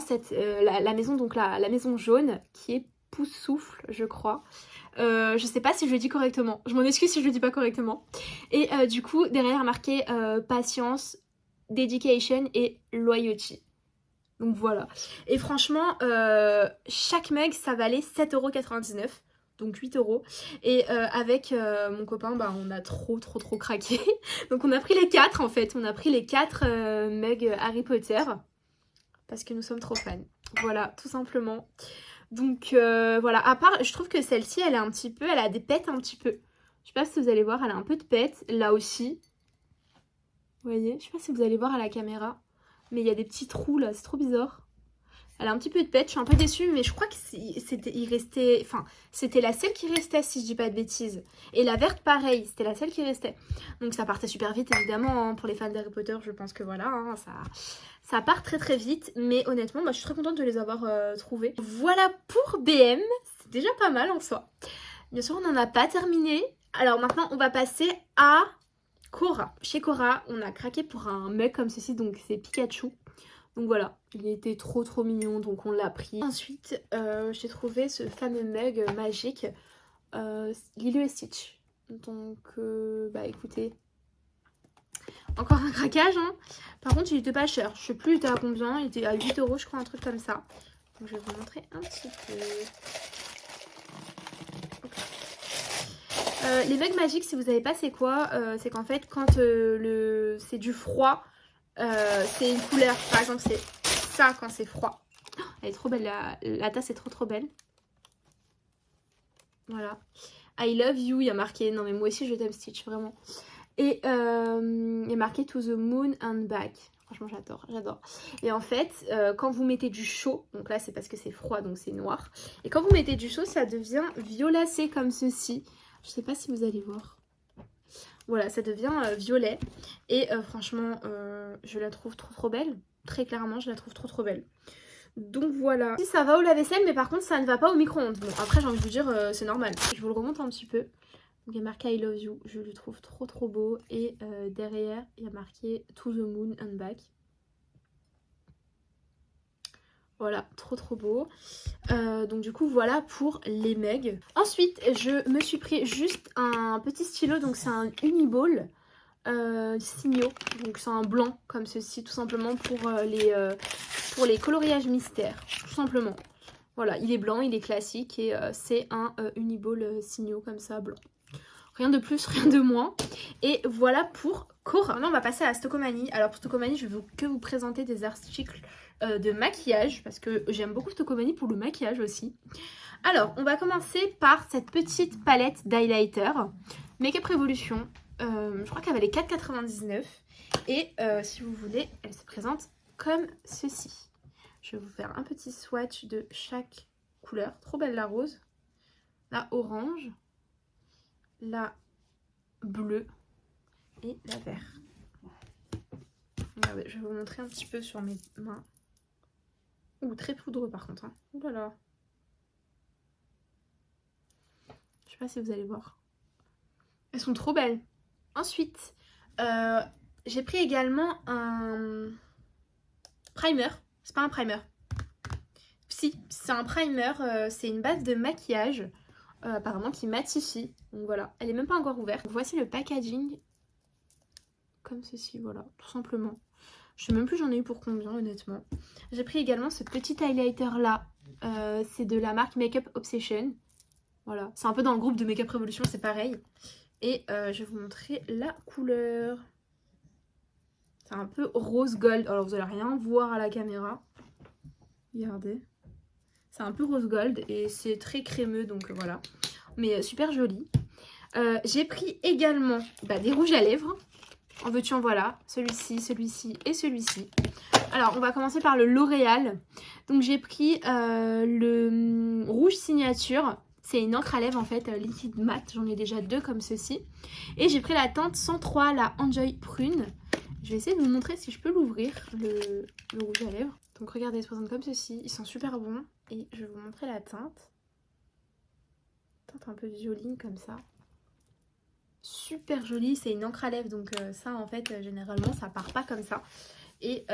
[SPEAKER 1] la maison, donc la maison jaune qui est Poussoufle, je crois. Je sais pas si je le dis correctement. Je m'en excuse si je le dis pas correctement. Et du coup, derrière marqué patience, dedication et loyauty. Donc voilà. Et franchement, chaque mug, ça valait 7,99 €. Donc 8 €. Et avec mon copain, on a trop craqué. Donc on a pris les 4 en fait. On a pris les 4 mugs Harry Potter. Parce que nous sommes trop fans. Voilà, tout simplement. Donc voilà, à part, je trouve que celle-ci, elle a des pets un petit peu. Je sais pas si vous allez voir, elle a un peu de pets, là aussi. Vous voyez, je sais pas si vous allez voir à la caméra. Mais il y a des petits trous là, c'est trop bizarre. Elle a un petit peu de pets, je suis un peu déçue, mais je crois que c'était la seule qui restait, si je dis pas de bêtises. Et la verte, pareil, c'était la seule qui restait. Donc ça partait super vite, évidemment, pour les fans d'Harry Potter, je pense que voilà, ça part très vite. Mais honnêtement, je suis très contente de les avoir trouvés. Voilà pour BM, c'est déjà pas mal en soi. Bien sûr, on n'en a pas terminé. Alors maintenant, on va passer à Cora. Chez Cora, on a craqué pour un mug comme ceci, donc c'est Pikachu. Donc voilà, il était trop mignon, donc on l'a pris. Ensuite, j'ai trouvé ce fameux mug magique, Lilo et Stitch. Donc, écoutez, encore un craquage, hein. Par contre, il était pas cher. Je sais plus, il était à combien. Il était à 8 € je crois, un truc comme ça. Donc, je vais vous montrer un petit peu. Okay. Les mugs magiques, si vous savez pas c'est quoi, c'est qu'en fait, quand c'est du froid, c'est une couleur, par exemple c'est ça quand c'est froid. Oh, elle est trop belle, la tasse est trop belle. Voilà. I love you, il y a marqué, non mais moi aussi je t'aime Stitch, vraiment. Et il y a marqué to the moon and back. Franchement j'adore. Et en fait, quand vous mettez du chaud, donc là c'est parce que c'est froid donc c'est noir. Et quand vous mettez du chaud, ça devient violacé comme ceci. Je sais pas si vous allez voir. Voilà, ça devient violet. Et franchement, je la trouve trop belle. Très clairement, je la trouve trop belle. Donc voilà. Ça va au lave-vaisselle, mais par contre, ça ne va pas au micro-ondes. Bon, après, j'ai envie de vous dire, c'est normal. Je vous le remonte un petit peu. Donc, il y a marqué I love you. Je le trouve trop beau. Et derrière, il y a marqué to the moon and back. Voilà, trop beau. Donc du coup, voilà pour les mugs. Ensuite, je me suis pris juste un petit stylo. Donc c'est un Uniball Signo. Donc c'est un blanc comme ceci, tout simplement pour les coloriages mystères. Tout simplement. Voilà, il est blanc, il est classique et c'est un Uniball Signo comme ça, blanc. Rien de plus, rien de moins. Et voilà pour Cora. Maintenant, on va passer à Stocomanie. Alors, pour Stocomanie, je vais que vous présenter des articles de maquillage parce que j'aime beaucoup Stocomanie pour le maquillage aussi. Alors, on va commencer par cette petite palette d'highlighter Make Up Revolution. Je crois qu'elle valait 4,99 €. Et si vous voulez, elle se présente comme ceci. Je vais vous faire un petit swatch de chaque couleur. Trop belle la rose, la orange, la bleue et la vert. Regardez, je vais vous montrer un petit peu sur mes mains. Ouh, très poudreux par contre. Hein. Ouh là là. Je sais pas si vous allez voir. Elles sont trop belles. Ensuite, j'ai pris également un primer. C'est pas un primer. Si, c'est un primer. C'est une base de maquillage. Apparemment qui matifie. Donc voilà, elle est même pas encore ouverte. Donc, voici le packaging. Comme ceci, voilà, tout simplement. Je sais même plus j'en ai eu pour combien, honnêtement. J'ai pris également ce petit highlighter là. C'est de la marque Makeup Obsession. Voilà, c'est un peu dans le groupe de Make Up Revolution, c'est pareil. Et je vais vous montrer la couleur. C'est un peu rose gold. Alors vous allez rien voir à la caméra. Regardez. C'est un peu rose gold et c'est très crémeux, donc voilà. Mais super joli. J'ai pris également des rouges à lèvres. En veux-tu en voilà. Celui-ci, celui-ci et celui-ci. Alors on va commencer par le L'Oréal. Donc j'ai pris le rouge signature. C'est une encre à lèvres en fait liquide mat. J'en ai déjà deux comme ceci. Et j'ai pris la teinte 103, la Enjoy Prune. Je vais essayer de vous montrer si je peux l'ouvrir, le rouge à lèvres. Donc regardez, ils se présentent comme ceci. Ils sont super bons. Et je vais vous montrer la teinte. Teinte un peu violine comme ça. Super jolie. C'est une encre à lèvres. Donc ça en fait généralement ça part pas comme ça. Et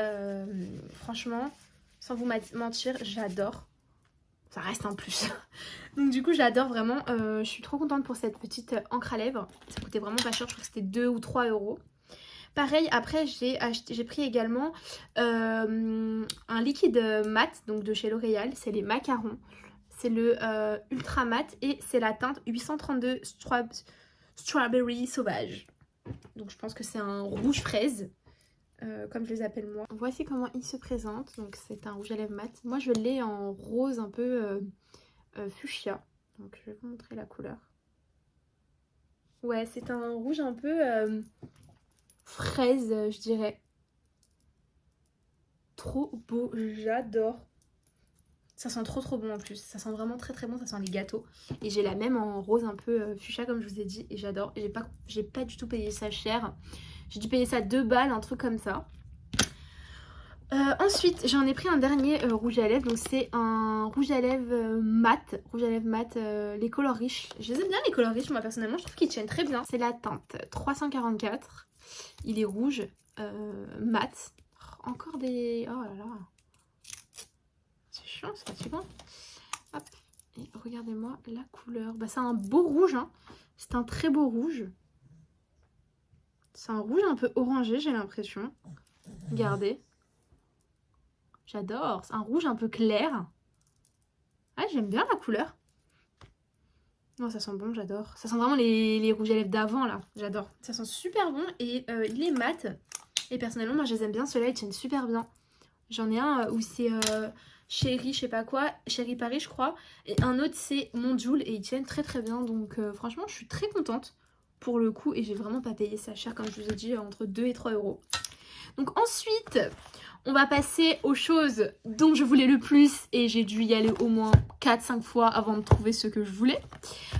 [SPEAKER 1] franchement, sans vous mentir, j'adore. Ça reste un plus. Donc du coup j'adore vraiment. Je suis trop contente pour cette petite encre à lèvres. Ça coûtait vraiment pas cher. Je crois que c'était 2 ou 3 €. Pareil, après j'ai pris également un liquide mat, donc de chez L'Oréal, c'est les macarons. C'est le ultra mat et c'est la teinte 832 Strawberry Sauvage. Donc je pense que c'est un rouge fraise, comme je les appelle moi. Voici comment il se présente, donc c'est un rouge à lèvres mat. Moi je l'ai en rose un peu fuchsia, donc je vais vous montrer la couleur. Ouais, c'est un rouge un peu... fraise, je dirais. Trop beau, j'adore. Ça sent trop bon en plus. Ça sent vraiment très bon, ça sent les gâteaux. Et j'ai la même en rose un peu fuchsia comme je vous ai dit. Et j'adore. J'ai pas du tout payé ça cher. J'ai dû payer ça 2 balles, un truc comme ça. Ensuite, j'en ai pris un dernier rouge à lèvres. Donc c'est un rouge à lèvres mat. Rouge à lèvres mat, les couleurs riches. Je les aime bien les couleurs riches, moi personnellement. Je trouve qu'ils tiennent très bien. C'est la teinte 344. Il est rouge, mat. Oh, encore des... Oh là là. C'est chiant, c'est fatigant. Hop. Et regardez-moi la couleur. C'est un beau rouge. Hein. C'est un très beau rouge. C'est un rouge un peu orangé, j'ai l'impression. Regardez. J'adore. C'est un rouge un peu clair. Ah, j'aime bien la couleur. Non, ça sent bon, j'adore. Ça sent vraiment les rouges à lèvres d'avant, là. J'adore. Ça sent super bon et il est mat. Et personnellement, moi, je les aime bien. Ceux-là, ils tiennent super bien. J'en ai un où c'est Chéri, je sais pas quoi. Chéri Paris, je crois. Et un autre, c'est Mon Joule. Et ils tiennent très bien. Donc, franchement, je suis très contente pour le coup. Et j'ai vraiment pas payé ça cher, comme je vous ai dit, entre 2 et 3 €. Donc, ensuite... on va passer aux choses dont je voulais le plus et j'ai dû y aller au moins 4-5 fois avant de trouver ce que je voulais.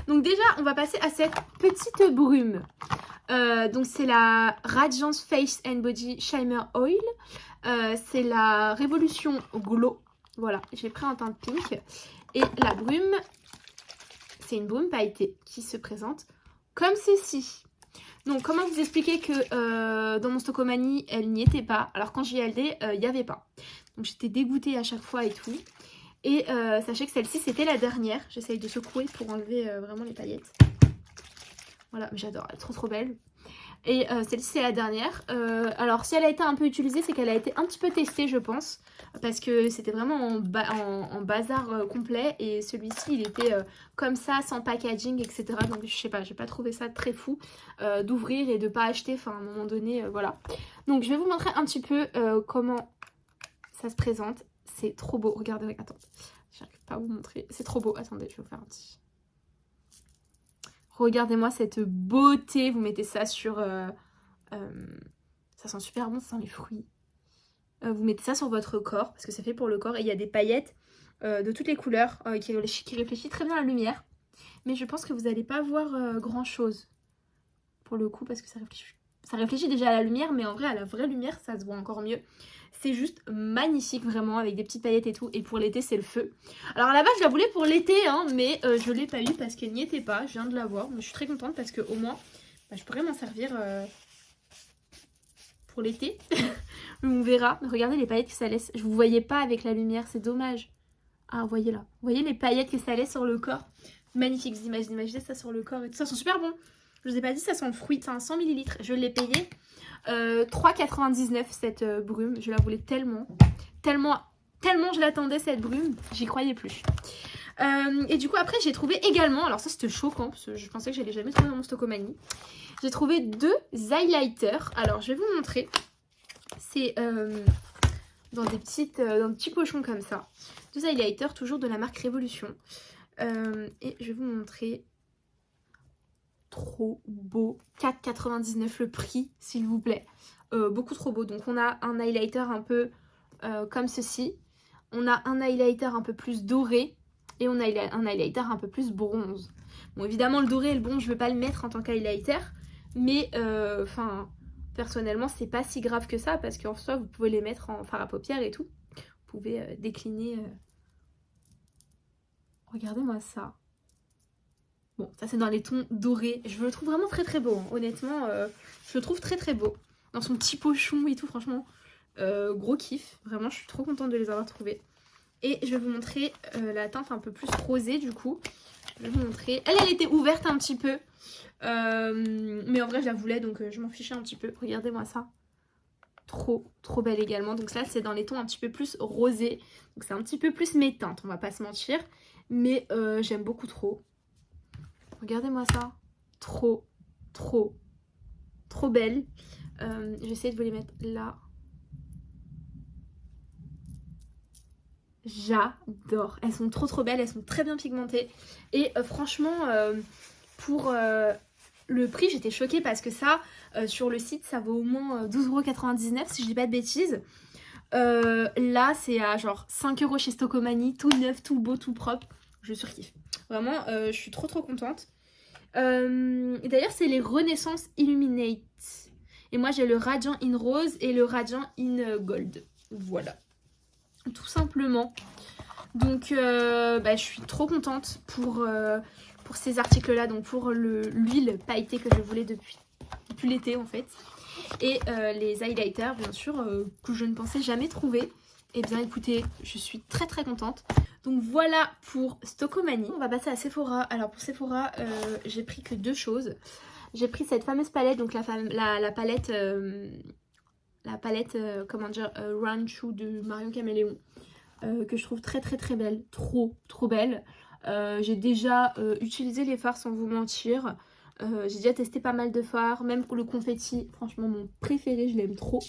[SPEAKER 1] Donc déjà, on va passer à cette petite brume. Donc c'est la Radiance Face and Body Shimmer Oil. C'est la Révolution Glow. Voilà, j'ai pris un teint pink. Et la brume, c'est une brume pailletée qui se présente comme ceci. Donc comment vous expliquer que dans mon Stocomanie elle n'y était pas, alors quand j'y allais il n'y avait pas. Donc j'étais dégoûtée à chaque fois et tout. Et sachez que celle-ci c'était la dernière. J'essaye de secouer pour enlever vraiment les paillettes. Voilà, mais j'adore, elle est trop belle. Et celle-ci c'est la dernière. Alors si elle a été un peu utilisée, c'est qu'elle a été un petit peu testée je pense. Parce que c'était vraiment en bazar complet. Et celui-ci il était comme ça, sans packaging, etc. Donc je sais pas, j'ai pas trouvé ça très fou d'ouvrir et de pas acheter. Enfin à un moment donné, voilà. Donc je vais vous montrer un petit peu comment ça se présente. C'est trop beau, regardez, attends. J'arrive pas à vous montrer. C'est trop beau, attendez, je vais vous faire un petit... Regardez-moi cette beauté. Vous mettez ça sur... ça sent super bon, ça sent les fruits. Vous mettez ça sur votre corps, parce que c'est fait pour le corps. Et il y a des paillettes de toutes les couleurs qui réfléchissent très bien à la lumière. Mais je pense que vous n'allez pas voir grand-chose. Pour le coup, parce que ça réfléchit déjà à la lumière. Mais en vrai, à la vraie lumière, ça se voit encore mieux. C'est juste magnifique vraiment avec des petites paillettes et tout. Et pour l'été c'est le feu. Alors à la base je la voulais pour l'été hein, mais je l'ai pas eu parce qu'elle n'y était pas. Je viens de la voir. Mais je suis très contente parce que au moins je pourrais m'en servir pour l'été. On verra. Regardez les paillettes que ça laisse. Je vous voyais pas avec la lumière, c'est dommage. Ah voyez là. Vous voyez les paillettes que ça laisse sur le corps. Magnifique, vous imaginez ça sur le corps et tout ça. Sont super bons. Je vous ai pas dit ça sent le fruit. C'est un 100 ml. Je l'ai payé 3,99 cette brume. Je la voulais tellement je l'attendais cette brume, j'y croyais plus. Et du coup après j'ai trouvé également, alors ça c'était choquant parce que je pensais que j'allais jamais trouver dans mon Stocomanie. J'ai trouvé 2 highlighters. Alors je vais vous montrer. C'est dans des petits pochons comme ça. 2 highlighters toujours de la marque Révolution. Et je vais vous montrer. Trop beau, 4,99 le prix s'il vous plaît, beaucoup trop beau. Donc on a un highlighter un peu comme ceci, on a un highlighter un peu plus doré et on a un highlighter un peu plus bronze. Bon évidemment le doré et le bronze je ne vais pas le mettre en tant qu'highlighter, mais enfin personnellement c'est pas si grave que ça parce qu'en soi vous pouvez les mettre en fard à paupières et tout, vous pouvez décliner. Regardez-moi ça. Bon, ça c'est dans les tons dorés. Je le trouve vraiment très très beau. Hein. Honnêtement, je le trouve très très beau. Dans son petit pochon et tout, franchement, gros kiff. Vraiment, je suis trop contente de les avoir trouvés. Et je vais vous montrer la teinte un peu plus rosée du coup. Je vais vous montrer. Elle était ouverte un petit peu. Mais en vrai, je la voulais, donc je m'en fichais un petit peu. Regardez-moi ça. Trop, trop belle également. Donc ça, c'est dans les tons un petit peu plus rosés. Donc c'est un petit peu plus mes teintes, on va pas se mentir. Mais j'aime beaucoup trop. Regardez-moi ça. Trop, trop, trop belle. J'essaie de vous les mettre là. J'adore. Elles sont trop trop belles. Elles sont très bien pigmentées. Et franchement, pour le prix, j'étais choquée parce que ça, sur le site, ça vaut au moins 12,99 € si je dis pas de bêtises. Là, c'est à genre 5 € chez Stocomanie. Tout neuf, tout beau, tout propre. Je surkiffe. Vraiment, je suis trop trop contente. Et d'ailleurs c'est les Renaissance Illuminate. Et moi j'ai le Radiant in Rose et le Radiant in Gold. Voilà. Tout simplement. Donc je suis trop contente pour ces articles là. Donc pour l'huile pailletée que je voulais depuis l'été en fait. Et les highlighters bien sûr que je ne pensais jamais trouver. Et bien écoutez, je suis très très contente. Donc voilà pour Stocomanie. On va passer à Sephora. Alors pour Sephora, j'ai pris que 2 choses. J'ai pris cette fameuse palette, donc la palette, comment dire, Ranchu de Marion Caméléon. Que je trouve très très très belle. Trop trop belle. J'ai déjà utilisé les fards sans vous mentir. J'ai déjà testé pas mal de fards. Même le confetti, franchement mon préféré, je l'aime trop.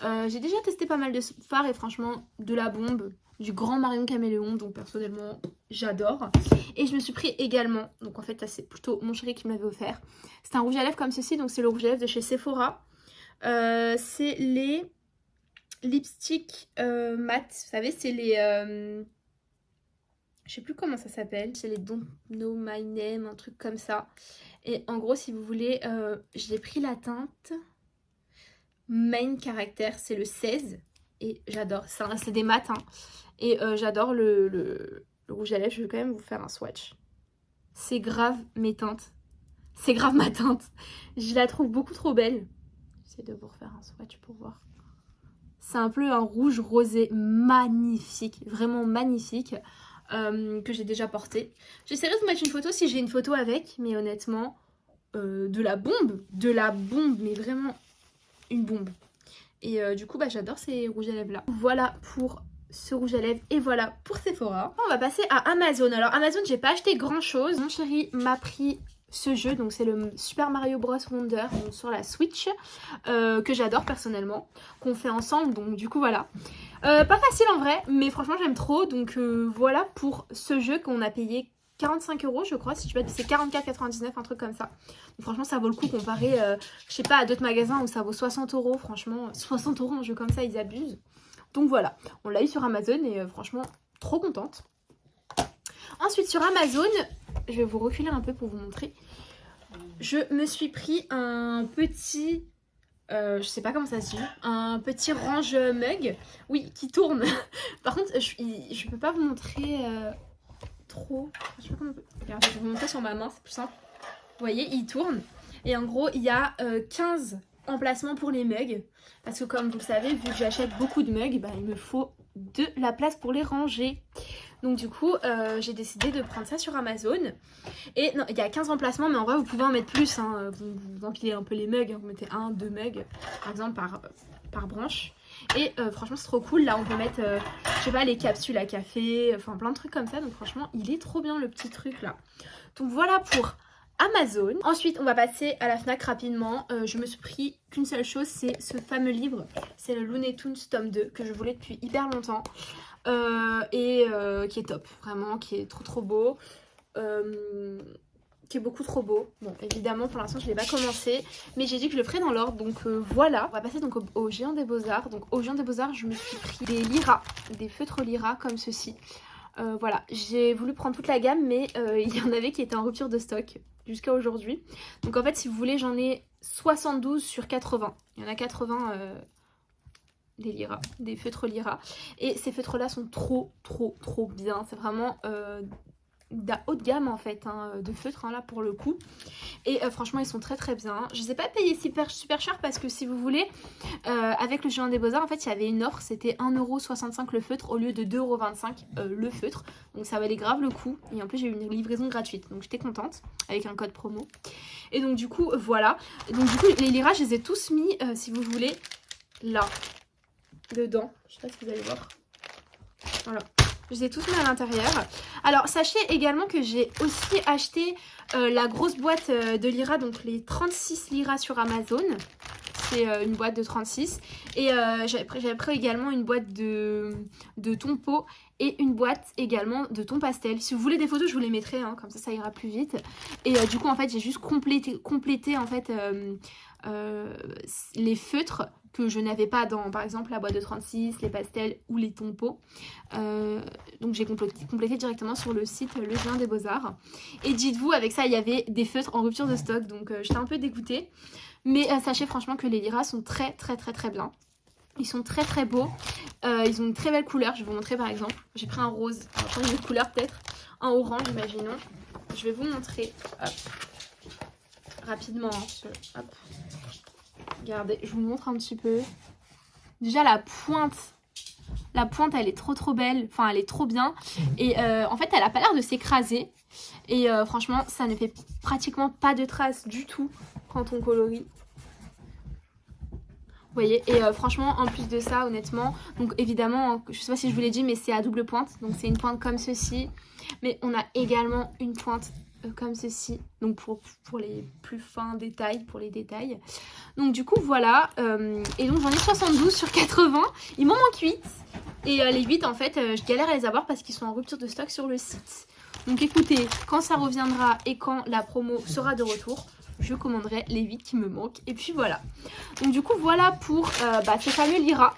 [SPEAKER 1] J'ai déjà testé pas mal de fards et franchement de la bombe, du grand Marion Caméléon, donc personnellement j'adore. Et je me suis pris également, donc en fait ça c'est plutôt mon chéri qui me l'avait offert. C'est un rouge à lèvres comme ceci, donc c'est le rouge à lèvres de chez Sephora. C'est les lipsticks mat, vous savez c'est les... je sais plus comment ça s'appelle, c'est les Don't Know My Name, un truc comme ça. Et en gros si vous voulez, j'ai pris la teinte... Main Character, c'est le 16 et j'adore, c'est des mats hein. Et j'adore le rouge à lèvres. Je vais quand même vous faire un swatch. C'est grave mes teintes, c'est grave ma teinte, je la trouve beaucoup trop belle. J'essaie de vous refaire un swatch pour voir. C'est un peu un rouge rosé magnifique, vraiment magnifique, que j'ai déjà porté. J'essaierai de vous mettre une photo si j'ai une photo avec, mais honnêtement de la bombe, mais vraiment une bombe. Et du coup, bah, j'adore ces rouges à lèvres là. Voilà pour ce rouge à lèvres et voilà pour Sephora. On va passer à Amazon. Alors Amazon, j'ai pas acheté grand chose. Mon chéri m'a pris ce jeu, donc c'est le Super Mario Bros Wonder donc sur la Switch, que j'adore personnellement, qu'on fait ensemble, donc du coup voilà. Pas facile en vrai, mais franchement j'aime trop, donc voilà pour ce jeu qu'on a payé 45 € je crois, si tu veux, c'est 44,99, un truc comme ça. Donc, franchement ça vaut le coup comparé, je sais pas, à d'autres magasins où ça vaut 60 €, franchement 60 € un jeu comme ça, ils abusent. Donc voilà, on l'a eu sur Amazon et franchement trop contente. Ensuite sur Amazon, je vais vous reculer un peu pour vous montrer. Je me suis pris un petit, je sais pas comment ça se dit, un petit range mug, oui, qui tourne. Par contre, je peux pas vous montrer trop. Je sais pas comment on peut... Regardez, je vais vous montrer sur ma main, c'est plus simple. Vous voyez, il tourne. Et en gros, il y a 15 emplacements pour les mugs. Parce que comme vous le savez, vu que j'achète beaucoup de mugs, bah, il me faut de la place pour les ranger. Donc du coup, j'ai décidé de prendre ça sur Amazon. Et non, il y a 15 emplacements, mais en vrai, vous pouvez en mettre plus. Hein. Vous empilez un peu les mugs. Hein. Vous mettez 1, 2 mugs, par exemple, par branche. Et franchement, c'est trop cool. Là, on peut mettre, je sais pas, les capsules à café. Enfin, plein de trucs comme ça. Donc franchement, il est trop bien, le petit truc là. Donc voilà pour Amazon. Ensuite, on va passer à la Fnac rapidement. Je me suis pris qu'une seule chose, c'est ce fameux livre. C'est le Looney Tunes tome 2 que je voulais depuis hyper longtemps. Qui est top, vraiment, qui est trop beau. Qui est beaucoup trop beau. Bon, évidemment, pour l'instant, je ne l'ai pas commencé, mais j'ai dit que je le ferai dans l'ordre, donc voilà. On va passer donc au Géant des Beaux-Arts. Donc au Géant des Beaux-Arts, je me suis pris des lyras, des feutres lyras comme ceci. Voilà, j'ai voulu prendre toute la gamme, mais il y en avait qui étaient en rupture de stock jusqu'à aujourd'hui. Donc en fait, si vous voulez, j'en ai 72 sur 80. Il y en a 80 des lyras, des feutres lyras. Et ces feutres-là sont trop bien. C'est vraiment haut de gamme en fait, hein, de feutres hein, là pour le coup. Et franchement, ils sont très bien. Je les ai pas payés super cher parce que si vous voulez, avec le Géant des Beaux-Arts, en fait, il y avait une offre. C'était 1,65 € le feutre au lieu de 2,25 € le feutre. Donc ça valait grave le coup. Et en plus, j'ai eu une livraison gratuite. Donc j'étais contente avec un code promo. Et donc du coup, voilà. Et donc du coup, les lyras, je les ai tous mis, si vous voulez, là. Dedans, je sais pas si vous allez voir. Voilà, je les ai tous mis à l'intérieur. Alors sachez également que j'ai aussi acheté la grosse boîte de lyras, donc les 36 lyras sur Amazon. C'est une boîte de 36. Et j'avais pris également une boîte de ton pot et une boîte également de ton pastel. Si vous voulez des photos, je vous les mettrai, hein, comme ça ira plus vite. Et du coup, en fait, j'ai juste complété en fait, les feutres que je n'avais pas dans, par exemple, la boîte de 36, les pastels ou les tons pots. Donc j'ai complété directement sur le site Le Géant des Beaux-Arts. Et dites-vous, avec ça, il y avait des feutres en rupture de stock. Donc j'étais un peu dégoûtée. Mais sachez franchement que les lyras sont très bien. Ils sont très beaux. Ils ont une très belle couleur. Je vais vous montrer par exemple. J'ai pris un rose. On va prendre une couleur peut-être. Un orange, imaginons. Je vais vous montrer. Hop. Rapidement. Hein, hop. Regardez, je vous montre un petit peu. Déjà la pointe, elle est trop belle. Enfin, elle est trop bien. Et en fait, elle a pas l'air de s'écraser. Et franchement, ça ne fait pratiquement pas de traces du tout quand on colorie. Vous voyez, et franchement, en plus de ça, honnêtement, donc évidemment, je sais pas si je vous l'ai dit, mais c'est à double pointe. Donc c'est une pointe comme ceci. Mais on a également une pointe comme ceci, donc pour les plus fins détails, pour les détails. Donc du coup voilà, et donc j'en ai 72 sur 80, il m'en manque 8, et les 8 en fait je galère à les avoir parce qu'ils sont en rupture de stock sur le site. Donc écoutez, quand ça reviendra et quand la promo sera de retour, je commanderai les 8 qui me manquent, et puis voilà. Donc du coup voilà pour ces fameux lyras.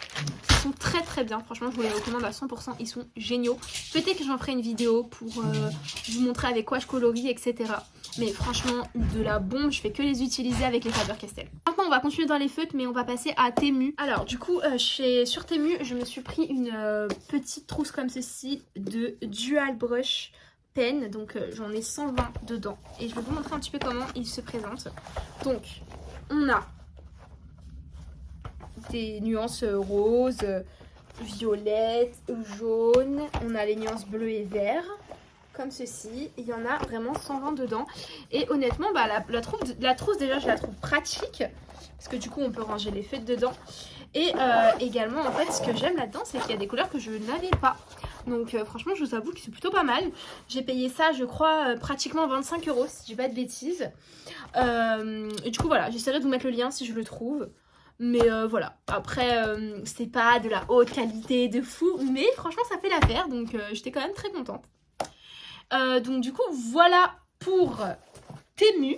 [SPEAKER 1] Ils sont très bien, franchement je vous les recommande à 100%, ils sont géniaux. Peut-être que j'en ferai une vidéo pour vous montrer avec quoi je colorie, etc. Mais franchement de la bombe, je fais que les utiliser avec les Faber-Castell. Maintenant on va continuer dans les feutres, mais on va passer à Temu. Alors du coup sur Temu, je me suis pris une petite trousse comme ceci de Dual Brush Pen, donc j'en ai 120 dedans. Et je vais vous montrer un petit peu comment il se présente. Donc on a des nuances roses, violettes, jaunes. On a les nuances bleu et vert, comme ceci. Il y en a vraiment 120 dedans. Et honnêtement, bah, la trousse déjà, je la trouve pratique. Parce que du coup, on peut ranger les feutres dedans. Et également, en fait, ce que j'aime là-dedans, c'est qu'il y a des couleurs que je n'avais pas. Donc franchement, je vous avoue que c'est plutôt pas mal. J'ai payé ça, je crois, pratiquement 25 € si je dis pas de bêtises. Et du coup, voilà, j'essaierai de vous mettre le lien si je le trouve. Mais voilà, après, c'est pas de la haute qualité de fou, mais franchement, ça fait l'affaire. Donc j'étais quand même très contente. Donc du coup, voilà pour Temu.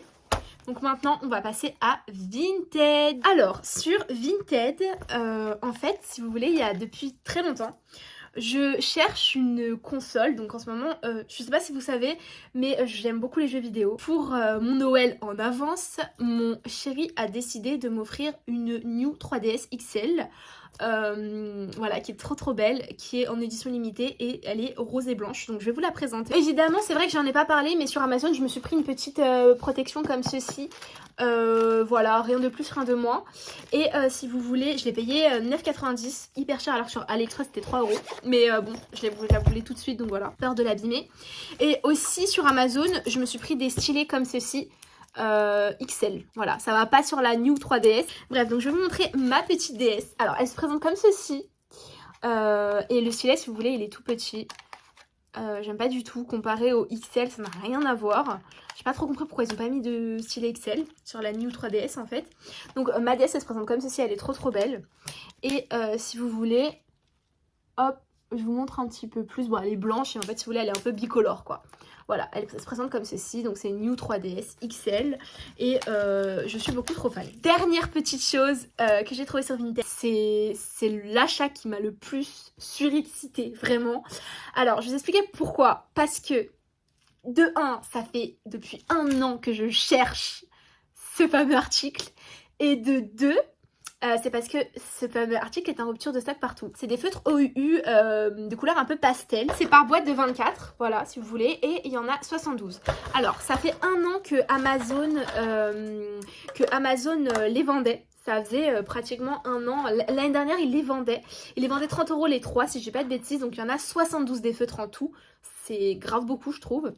[SPEAKER 1] Donc maintenant, on va passer à Vinted. Alors, sur Vinted, en fait, si vous voulez, il y a depuis très longtemps, je cherche une console. Donc en ce moment, je sais pas si vous savez, mais j'aime beaucoup les jeux vidéo. Pour mon Noël en avance, mon chéri a décidé de m'offrir une New 3DS XL. Voilà, qui est trop belle, qui est en édition limitée et elle est rose et blanche, donc je vais vous la présenter. Évidemment, c'est vrai que j'en ai pas parlé, mais sur Amazon je me suis pris une petite protection comme ceci. Voilà, rien de plus, rien de moins. Et si vous voulez, je l'ai payé 9,90, hyper cher, alors que sur AliExpress c'était 3 €. Mais bon, je la voulais tout de suite, donc voilà, peur de l'abîmer. Et aussi sur Amazon, je me suis pris des stylets comme ceci. XL, voilà, ça va pas sur la New 3DS. Bref, donc je vais vous montrer ma petite DS. Alors elle se présente comme ceci, et le stylet, si vous voulez, il est tout petit. J'aime pas du tout, comparé au XL, ça n'a rien à voir. J'ai pas trop compris pourquoi ils ont pas mis de stylet XL sur la New 3DS en fait. Donc ma DS elle se présente comme ceci, elle est trop belle. Et si vous voulez, hop, je vous montre un petit peu plus. Bon, elle est blanche et en fait, si vous voulez, elle est un peu bicolore, quoi. Voilà, elle se présente comme ceci. Donc, c'est une New 3DS XL. Et je suis beaucoup trop fan. Dernière petite chose que j'ai trouvée sur Vinted, c'est l'achat qui m'a le plus surexcité, vraiment. Alors, je vais vous expliquer pourquoi. Parce que, de 1, ça fait depuis 1 an que je cherche ce fameux article. Et de 2... c'est parce que ce fameux article est en rupture de stock partout. C'est des feutres OUU de couleur un peu pastel. C'est par boîte de 24, voilà, si vous voulez. Et il y en a 72. Alors, ça fait 1 an que Amazon les vendait. Ça faisait pratiquement 1 an. L'année dernière, il les vendait. Il les vendait 30 € les 3, si je dis pas de bêtises. Donc, il y en a 72 des feutres en tout. C'est grave beaucoup, je trouve.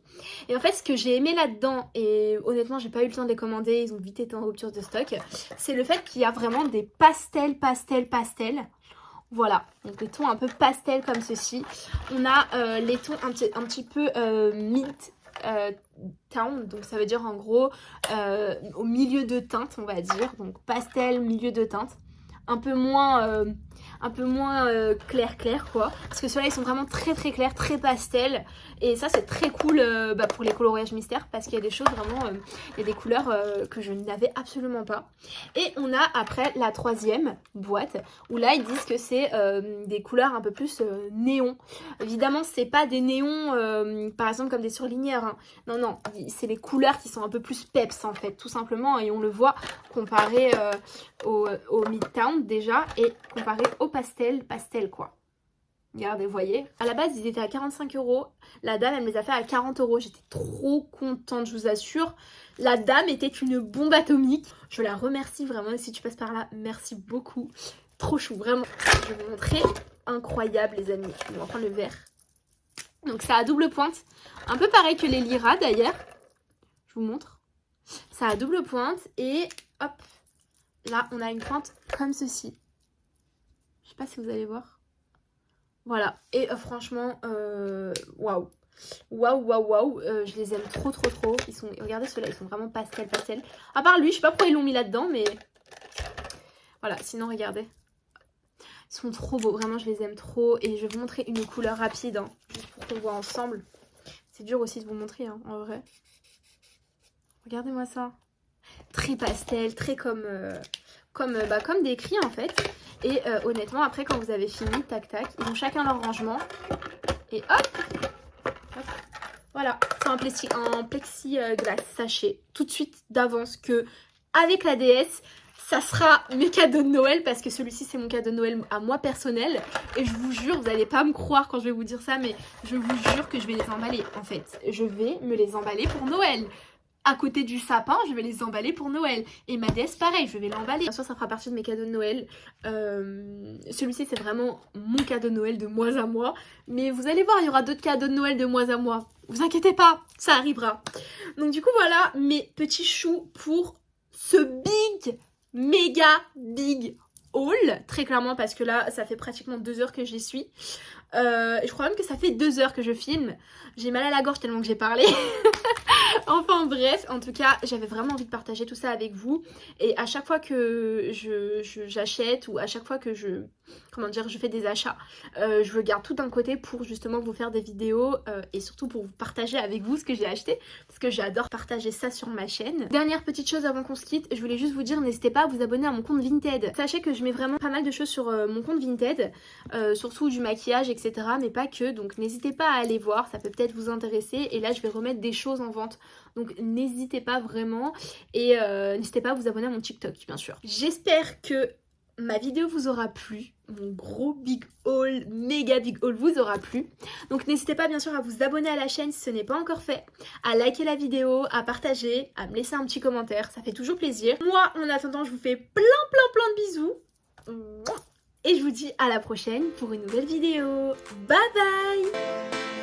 [SPEAKER 1] Et en fait, ce que j'ai aimé là-dedans, et honnêtement, j'ai pas eu le temps de les commander, ils ont vite été en rupture de stock, c'est le fait qu'il y a vraiment des pastels. Voilà, donc les tons un peu pastel comme ceci. On a les tons un petit peu mint town, donc ça veut dire en gros au milieu de teinte, on va dire. Donc pastel, milieu de teinte. Un peu moins clair quoi, parce que ceux-là ils sont vraiment très clairs, très pastel, et ça c'est très cool pour les coloriages mystères, parce qu'il y a des choses vraiment, il y a des couleurs que je n'avais absolument pas. Et on a après la 3e boîte où là ils disent que c'est des couleurs un peu plus néon. Évidemment c'est pas des néons par exemple comme des surligneurs, hein. Non, c'est les couleurs qui sont un peu plus peps en fait, tout simplement, et on le voit comparé au Midtown déjà, et comparé au pastel quoi. Regardez, vous voyez. À la base, ils étaient à 45 €. La dame, elle me les a fait à 40 €. J'étais trop contente, je vous assure. La dame était une bombe atomique. Je la remercie vraiment. Et si tu passes par là, merci beaucoup. Trop chou, vraiment. Je vais vous montrer. Incroyable, les amis. Je vais reprendre le verre. Donc, ça a double pointe. Un peu pareil que les Lyra, d'ailleurs. Je vous montre. Ça a double pointe. Et hop. Là, on a une pointe comme ceci. Je sais pas si vous allez voir. Voilà. Et franchement, waouh. Waouh. Je les aime trop. Ils sont, regardez ceux-là, ils sont vraiment pastel. À part lui, je sais pas pourquoi ils l'ont mis là-dedans, mais voilà. Sinon, regardez. Ils sont trop beaux. Vraiment, je les aime trop. Et je vais vous montrer une couleur rapide, hein, juste pour qu'on voit ensemble. C'est dur aussi de vous montrer, hein, en vrai. Regardez-moi ça. Très pastel, très comme décrit en fait. Et honnêtement, après quand vous avez fini, tac, ils ont chacun leur rangement. Et hop, voilà, c'est en plexiglas, sachez tout de suite d'avance que avec la DS, ça sera mes cadeaux de Noël, parce que celui-ci c'est mon cadeau de Noël à moi personnel. Et je vous jure, vous n'allez pas me croire quand je vais vous dire ça, mais je vous jure que je vais les emballer en fait. Je vais me les emballer pour Noël. à côté du sapin, je vais les emballer pour Noël. Et ma déesse, pareil, je vais l'emballer. Bien sûr, ça fera partie de mes cadeaux de Noël. Celui-ci, c'est vraiment mon cadeau de Noël de mois à mois. Mais vous allez voir, il y aura d'autres cadeaux de Noël de mois à mois. Vous inquiétez pas, ça arrivera. Donc du coup, voilà mes petits choux pour ce méga big haul. Très clairement, parce que là, ça fait pratiquement 2 heures que j'y suis. Je crois même que ça fait 2 heures que je filme. J'ai mal à la gorge tellement que j'ai parlé. Enfin bref, en tout cas, j'avais vraiment envie de partager tout ça avec vous. Et à chaque fois que j'achète ou à chaque fois que je fais des achats, je le garde tout d'un côté pour justement vous faire des vidéos et surtout pour vous partager avec vous ce que j'ai acheté. Parce que j'adore partager ça sur ma chaîne. Dernière petite chose avant qu'on se quitte, je voulais juste vous dire, n'hésitez pas à vous abonner à mon compte Vinted. Sachez que je mets vraiment pas mal de choses sur mon compte Vinted, surtout du maquillage, etc. Mais pas que, donc n'hésitez pas à aller voir, ça peut peut-être vous intéresser. Et là, je vais remettre des choses en vente. Donc n'hésitez pas vraiment et n'hésitez pas à vous abonner à mon TikTok bien sûr. J'espère que ma vidéo vous aura plu, mon gros big haul, méga big haul vous aura plu. Donc n'hésitez pas bien sûr à vous abonner à la chaîne si ce n'est pas encore fait, à liker la vidéo, à partager, à me laisser un petit commentaire, ça fait toujours plaisir. Moi en attendant je vous fais plein de bisous et je vous dis à la prochaine pour une nouvelle vidéo. Bye bye.